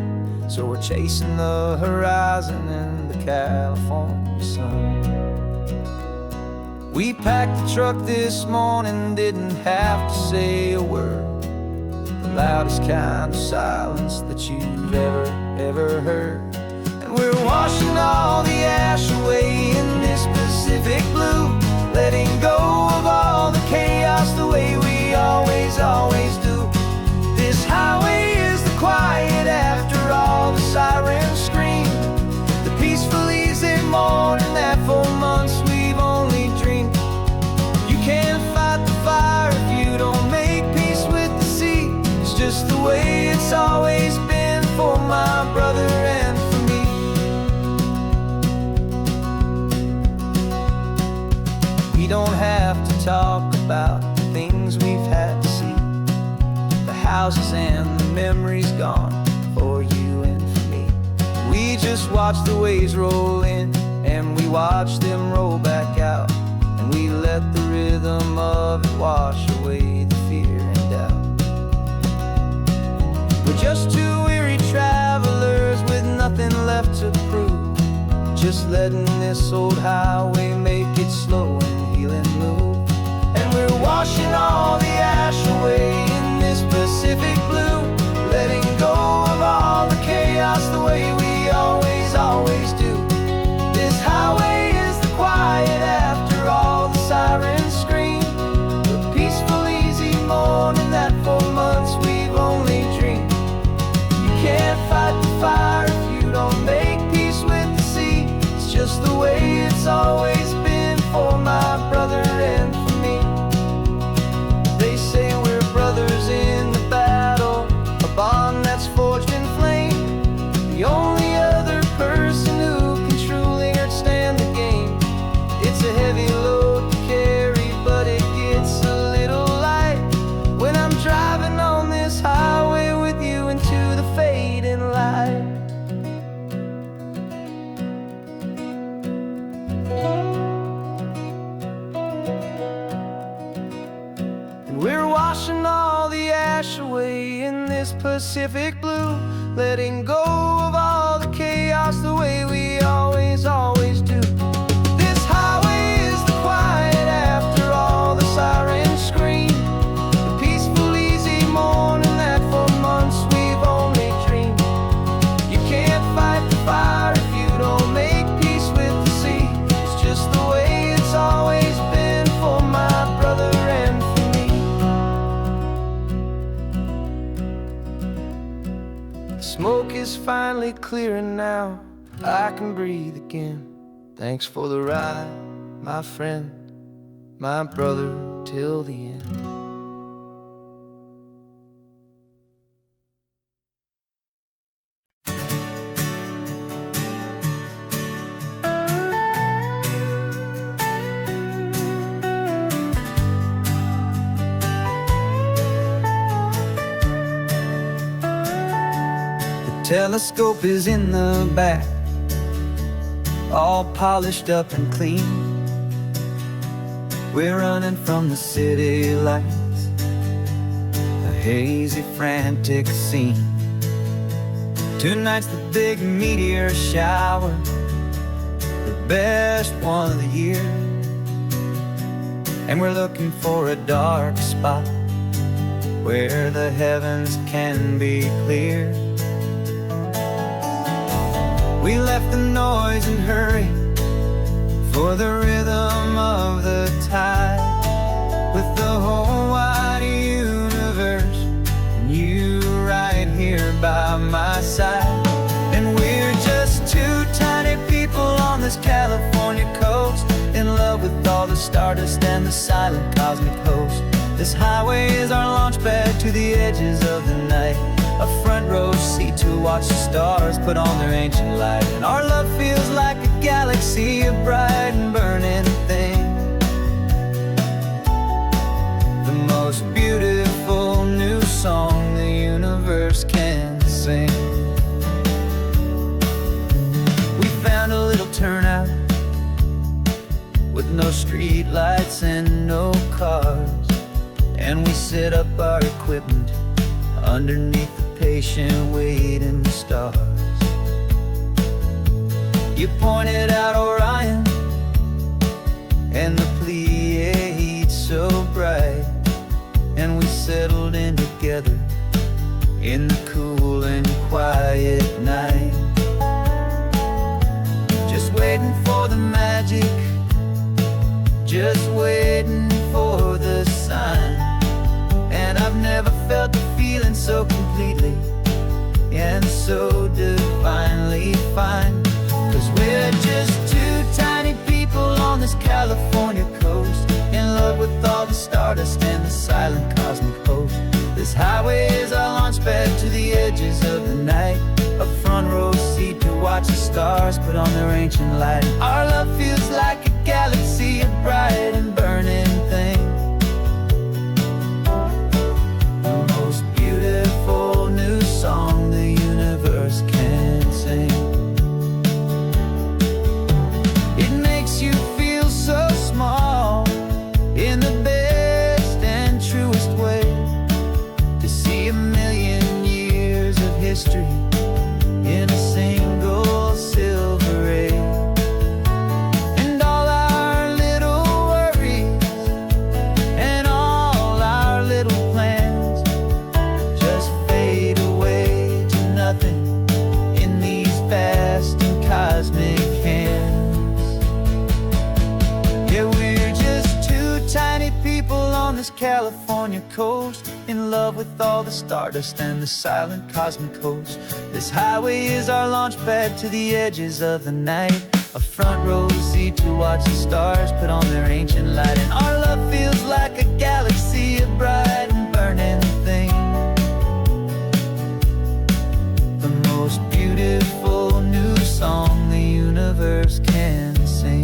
so we're chasing the horizon in the California sun. We packed the truck this morning, didn't have to say a word, the loudest kind of silence that you've ever heard. And we're washing all the ash away in this Pacific blue, letting go of all the chaos the way we always do. This highway is the quiet after all the sirens scream, the peaceful easy morning that for months we've only dreamed. You can't fight the fire if you don't make peace with the sea. It's just the way it's always been for my brother and for me. We don't have to talk about the things we've had to see, the houses and the memories gone for you and for me. We just watch the waves roll in and we watch them roll back out, and we let the rhythm of it wash away the fear and doubt. We're just two weary travelers with nothing left to prove, just letting this old highway make it slow and healing move. And we're washing all the ash away in this Pacific blue, letting go of all the chaos the way we always do. This highway is the quiet after all the sirens scream, the peaceful easy morning that for months we've only dreamed. You can't fight the fire if you don't make peace with the sea. It's just the way it's always been for my brother and for me. They say we're brothers in the battle, a bond that's forged in flame, the only other person who can truly understand the game. It's a heavy load to carry, but it gets a little light when I'm driving on this highway with you into the fading light. And we're washing all the ash away in this Pacific blue, letting go of all the chaos the way we always do. This highway is the quiet after all the sirens scream, the peaceful easy morning that for months we've only dreamed. You can't fight the fire if you don't make peace with the sea. It's just the way it's always been for my brother and for me. The smoke is finally clearing now, I can breathe again. Thanks for the ride, my friend, my brother till the end. Telescope is in the back, all polished up and clean. We're running from the city lights, a hazy, frantic scene. Tonight's the big meteor shower, the best one of the year. And we're looking for a dark spot where the heavens can be clear. We left the noise and hurry for the rhythm of the tide, with the whole wide universe and you right here by my side. And we're just two tiny people on this California coast, in love with all the stardust and the silent cosmic host. This highway is our launch pad to the edges of the night, a front row seat to watch the stars put on their ancient light. And our love feels like a galaxy, a bright and burning thing, the most beautiful new song the universe can sing. We found a little turnout with no street lights and no cars, and we set up our equipment underneath the patient waiting stars. You pointed out Orion and the Pleiades so bright, and we settled in together in the cool and quiet night, just waiting for the magic, just waiting for the sign. And I've never felt the feeling so completely and so divinely fine, 'cause we're just two tiny people on this California coast, in love with all the stardust and the silent cosmic host. This highway is our launch pad to the edges of the night, a front row seat to watch the stars put on their ancient light. Our love feels like a galaxy, a bright and burning thing, beautiful new song the universe can sing. It makes you feel so small in the best and truest way, to see a million years of history in a single silver ray. And all our little worries and all our little plans just fade away to nothing in these vast and cosmic hands. Yeah, we're just two tiny people on this California coast, in love with all the stardust and the silent cosmic host. This highway is our launch pad to the edges of the night, a front row seat to watch the stars put on their ancient light. And our love feels like a galaxy, a bright and burning thing, the most beautiful new song the universe can sing.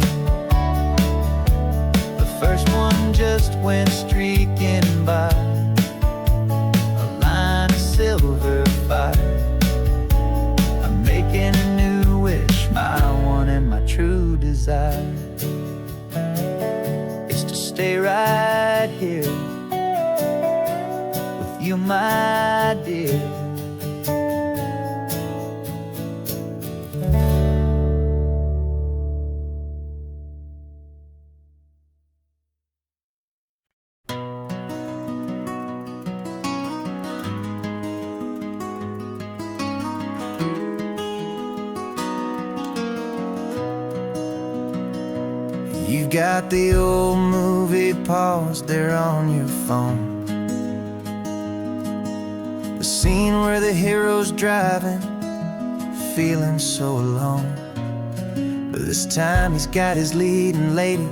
The first one just went streaking by, a line of silver fire. I'm making a new wish, my one and my true desire is to stay right here with you, my dear. You've got the old movie paused there on your phone, the scene where the hero's driving, feeling so alone. But This time he's got his leading lady,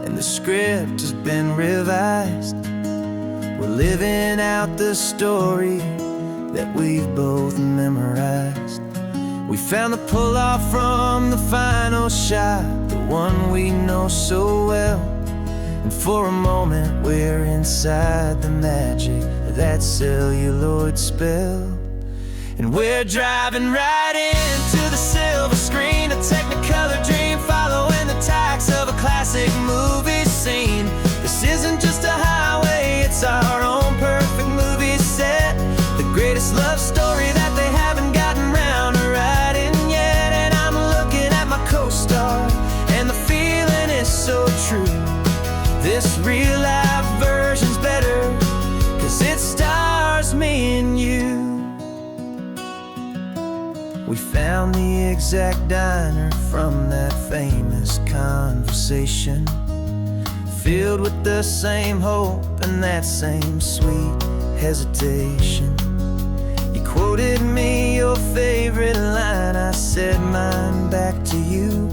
and the script has been revised. We're living out the story that we've both memorized. We found the pull-off from the final shot, the one we know so well. And for a moment we're inside the magic of that celluloid spell. And we're driving right into the silver screen, a technicolor dream following the tacks of a classic movie scene. This isn't just a highway, it's our own perfect movie set, the greatest love story that they haven't gotten round to writing yet. And I'm looking at my co-star, and the feeling is so true. This real life version's better, 'cause it stars me and you. We found the exact diner from that famous conversation, filled with the same hope and that same sweet hesitation. You quoted me your favorite line, I said mine back to you.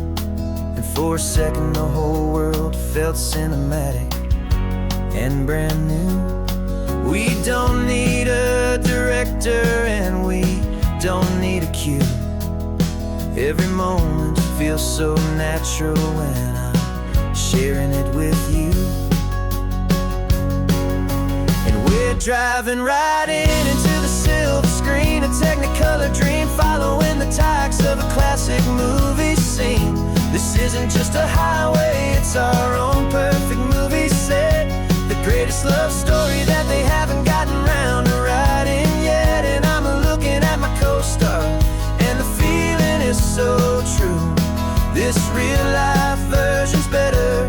And for a second the whole world felt cinematic and brand new. We don't need a director and we don't need a cue. Every moment feels so natural when I'm sharing it with you. And we're driving right into the silver screen, a technicolor dream following the tacks of a classic movie scene. This isn't just a highway, it's our own perfect movie set, the greatest love story that they haven't gotten round to writing yet. And I'm looking at my co-star, and the feeling is so true. This real life version's better,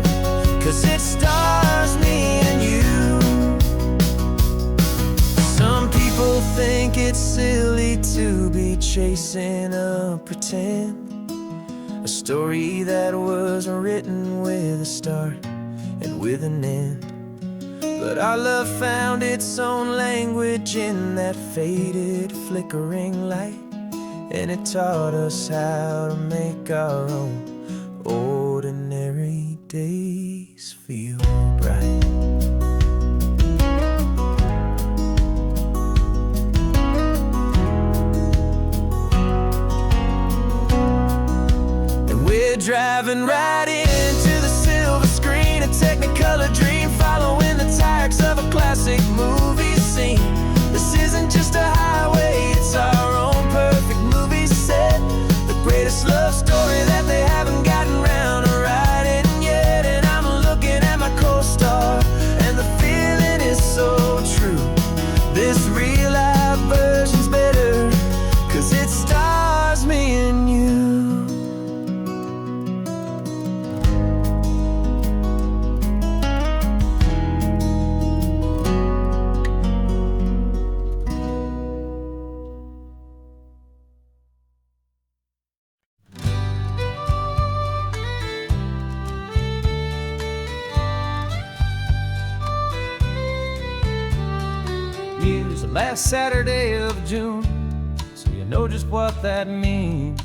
'cause it stars me and you. Some people think it's silly to be chasing a pretend, a story that was written with a start and with an end. But our love found its own language in that faded, flickering light, and it taught us how to make our own ordinary days feel bright. And we're driving right into the silver screen, a technicolor dream following the tacks of a classic movie scene. This isn't just a highway, it's our own perfect movie set, the greatest love story that they haven't gotten round to writing yet. And I'm looking at my co-star, and the feeling is so true. This real life version's better, 'cause it stars me and you. Use the last Saturday of June, so you know just what that means.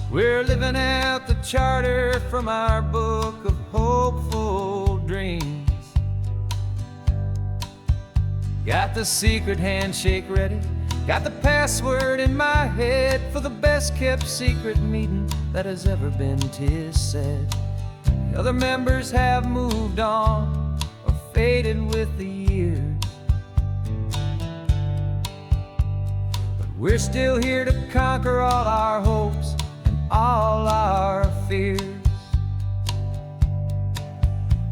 We're living out the charter from our book of hopeful dreams. Got the secret handshake ready, got the password in my head for the best kept secret meeting that has ever been, 'tis said. The other members have moved on or faded with the years, but we're still here to conquer all our hopes and all our fears.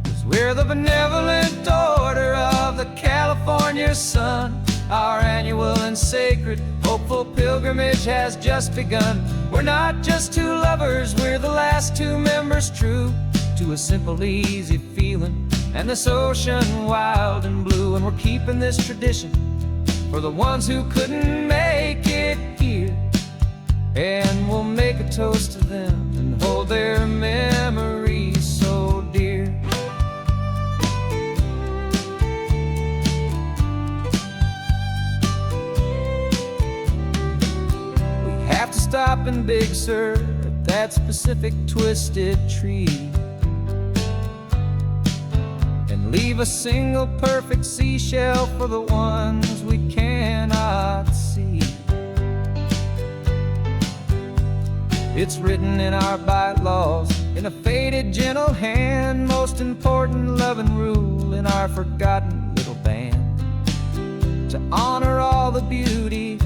'Cause we're the benevolent order of the California sun. Our annual and sacred hopeful pilgrimage has just begun. We're not just two lovers, we're the last two members true to a simple, easy feeling and this ocean wild and blue. And we're keeping this tradition for the ones who couldn't make it here, and we'll make a toast to them and hold their memories so dear. We have to stop stopping Big Sur at that specific twisted tree, and leave a single perfect seashell for the ones we cannot see. It's written in our bylaws, in a faded gentle hand, most important loving rule in our forgotten little band, to honor all the beauty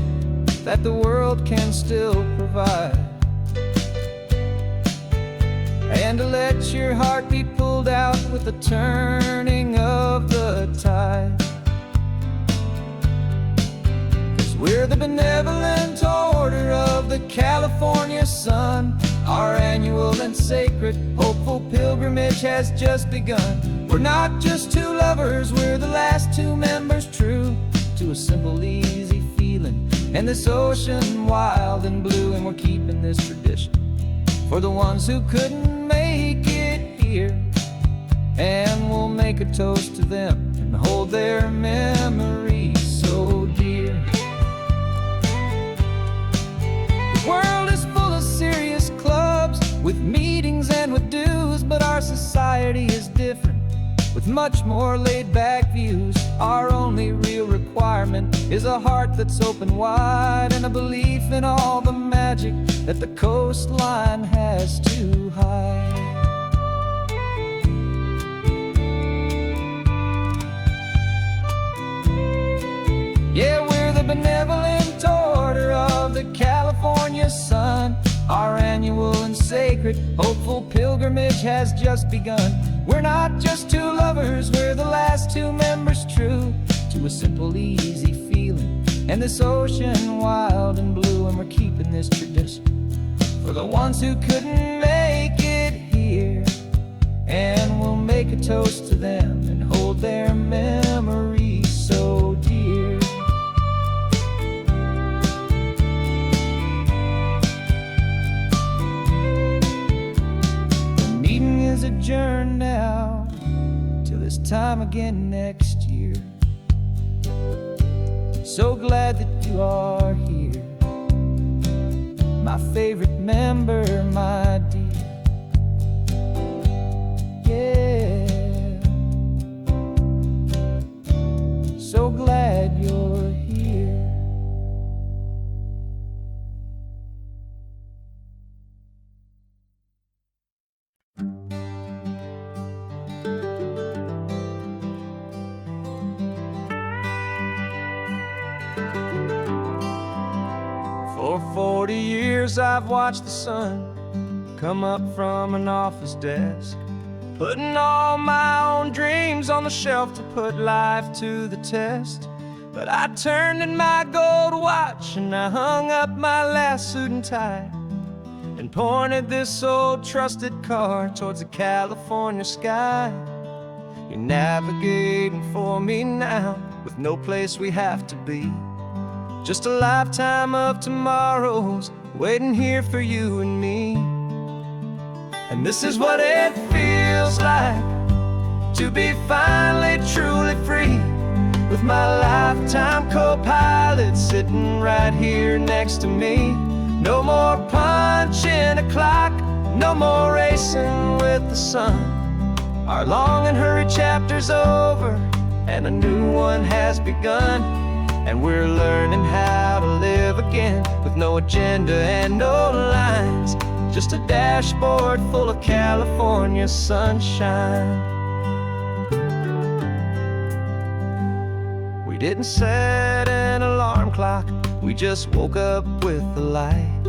that the world can still provide, and to let your heart be pulled out with the turning of the tide. 'Cause we're the benevolent order of the California sun. Our annual and sacred hopeful pilgrimage has just begun. We're not just two lovers, we're the last two members true to a simple, easy feeling, and this ocean wild and blue. And we're keeping this tradition for the ones who couldn't make it here, and we'll make a toast to them and hold their memories so dear. The world is full of serious clubs with meetings and with dues, but our society is different, with much more laid-back views. Our only real requirement is a heart that's open wide, and a belief in all the magic that the coastline has to hide. Yeah, we're the benevolent order of the California sun. Our annual and sacred hopeful pilgrimage has just begun. We're not just two lovers, we're the last two members true to a simple, easy feeling, and this ocean wild and blue. And we're keeping this tradition for the ones who couldn't make it here, and we'll make a toast to them and hold their memories so dear. The meeting is adjourned now till this time again next year. So glad that you are here, my favorite member, my dear. Yeah, so glad you're here. For 40 years I've watched the sun come up from an office desk, putting all my own dreams on the shelf to put life to the test. But I turned in my gold watch and I hung up my last suit and tie, and pointed this old trusted car towards the California sky. You're navigating for me now, with no place we have to be, just a lifetime of tomorrows waiting here for you and me. And this is what it feels like to be finally truly free, with my lifetime co-pilot sitting right here next to me. No more punching a clock, no more racing with the sun. Our long and hurried chapter's over and a new one has begun, and we're learning how to live again with no agenda and no lines, just a dashboard full of California sunshine. We didn't set an alarm clock, we just woke up with the light.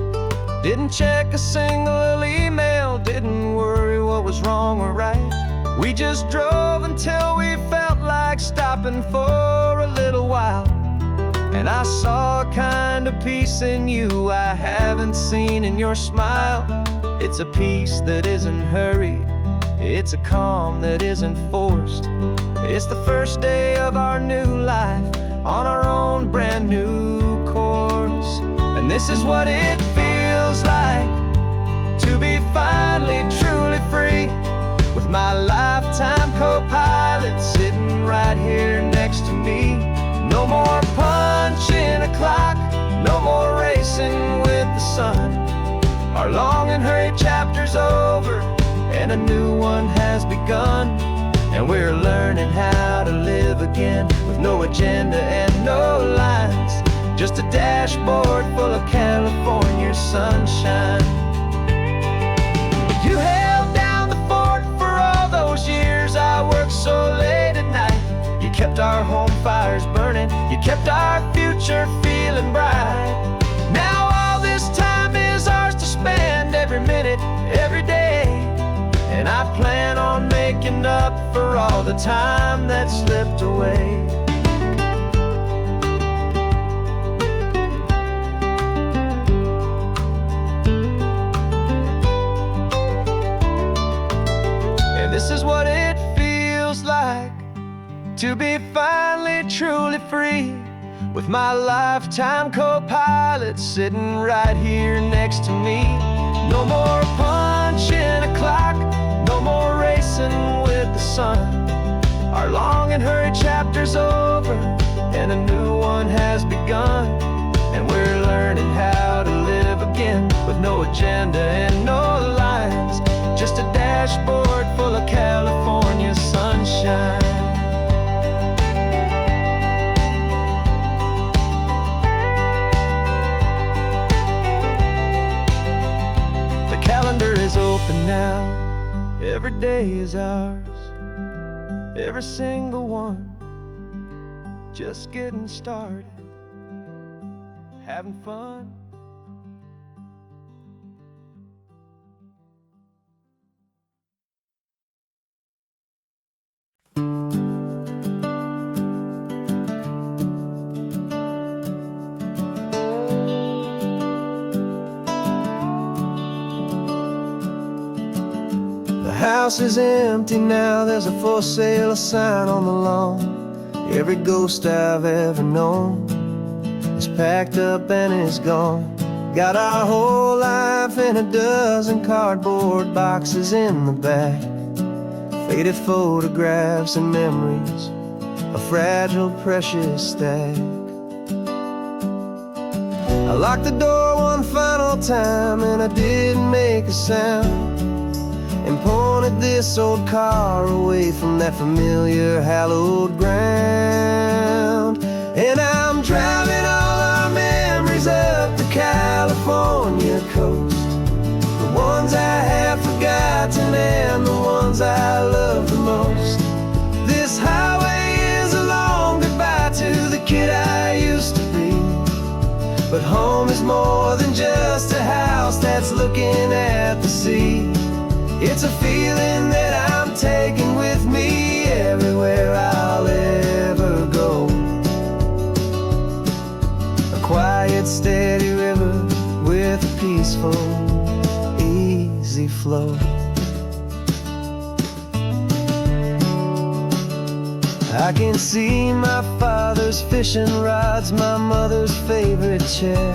Didn't check a single email, didn't worry what was wrong or right. We just drove until we felt like stopping for a little while. And I saw a kind of peace in you I haven't seen in your smile. It's a peace that isn't hurried, it's a calm that isn't forced. It's the first day of our new life on our own brand new course. And this is what it feels like to be finally truly free, with my lifetime co-pilot sitting right here next to me. No more punching a clock, no more racing with the sun. Our long and hurried chapter's over, and a new one has begun. And we're learning how to live again, with no agenda and no lines, just a dashboard full of California sunshine. You held down the fort for all those years I worked so late at night. You kept our home fires burning, you kept our future feeling bright. Now all this time is ours to spend, every minute, every day. And I plan on making up for all the time that slipped away. And this is what it feels like to be finally truly free, with my lifetime co-pilot sitting right here next to me. No more punching a clock, no more racing with the sun. Our long and hurried chapter's over, and a new one has begun. And we're learning how to live again, with no agenda and no lines, just a dashboard full of California sunshine. The calendar is open now, every day is ours, every single one, just getting started, having fun. The house is empty now, there's a for sale sign on the lawn. Every ghost I've ever known is packed up and is gone. Got our whole life in a dozen cardboard boxes in the back, faded photographs and memories, a fragile, precious stack. I locked the door one final time and I didn't make a sound, and pointed this old car away from that familiar hallowed ground. And I'm driving all our memories up the California coast, the ones I have forgotten and the ones I love the most. This highway is a long goodbye to the kid I used to be, but home is more than just a house that's looking at the sea. It's a feeling that I'm taking with me everywhere I'll ever go. A quiet, steady river with a peaceful, easy flow. I can see my father's fishing rods, my mother's favorite chair,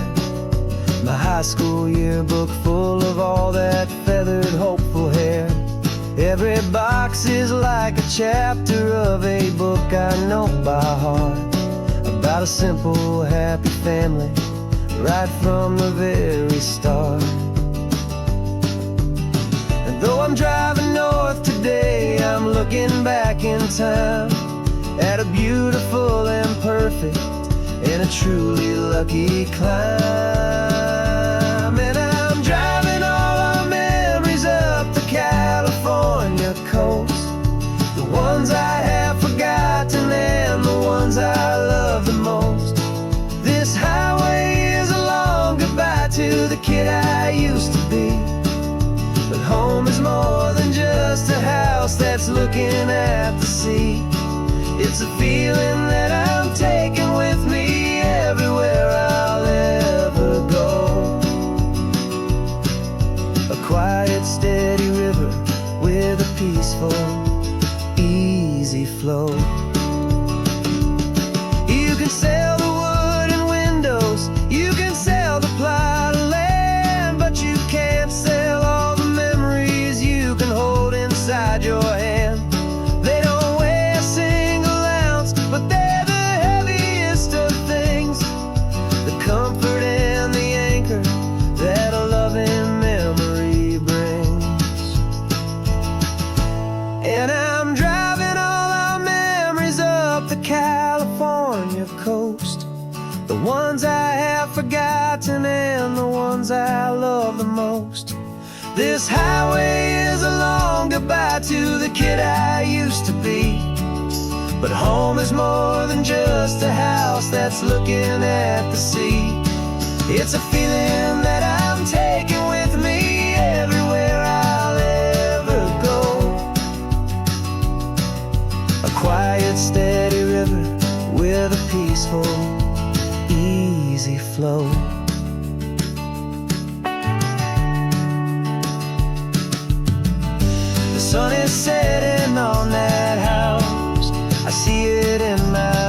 my high school yearbook full of all that feathered, hopeful hair. Every box is like a chapter of a book I know by heart, about a simple, happy family right from the very start. And though I'm driving north today, I'm looking back in time at a beautiful and perfect and a truly lucky climb. And I'm driving all our memories up the California coast, the ones I have forgotten and the ones I love the most. This highway is a long goodbye to the kid I used to be, but home is more than just a house that's looking at the sea. It's a feeling that I'm taking with me everywhere I'll ever go. A quiet, steady river with a peaceful, easy flow. You can sell the wood and windows, you can sell the plot of land, but you can't sell all the memories you can hold inside your hand. They don't weigh a single ounce, but they're the heaviest of things, the comfort and the anchor that a loving memory most. This highway is a long goodbye to the kid I used to be. But home is more than just a house that's looking at the sea. It's a feeling that I'm taking with me everywhere I'll ever go. A quiet, steady river with a peaceful, easy flow. The sun is setting on that house. I see it in my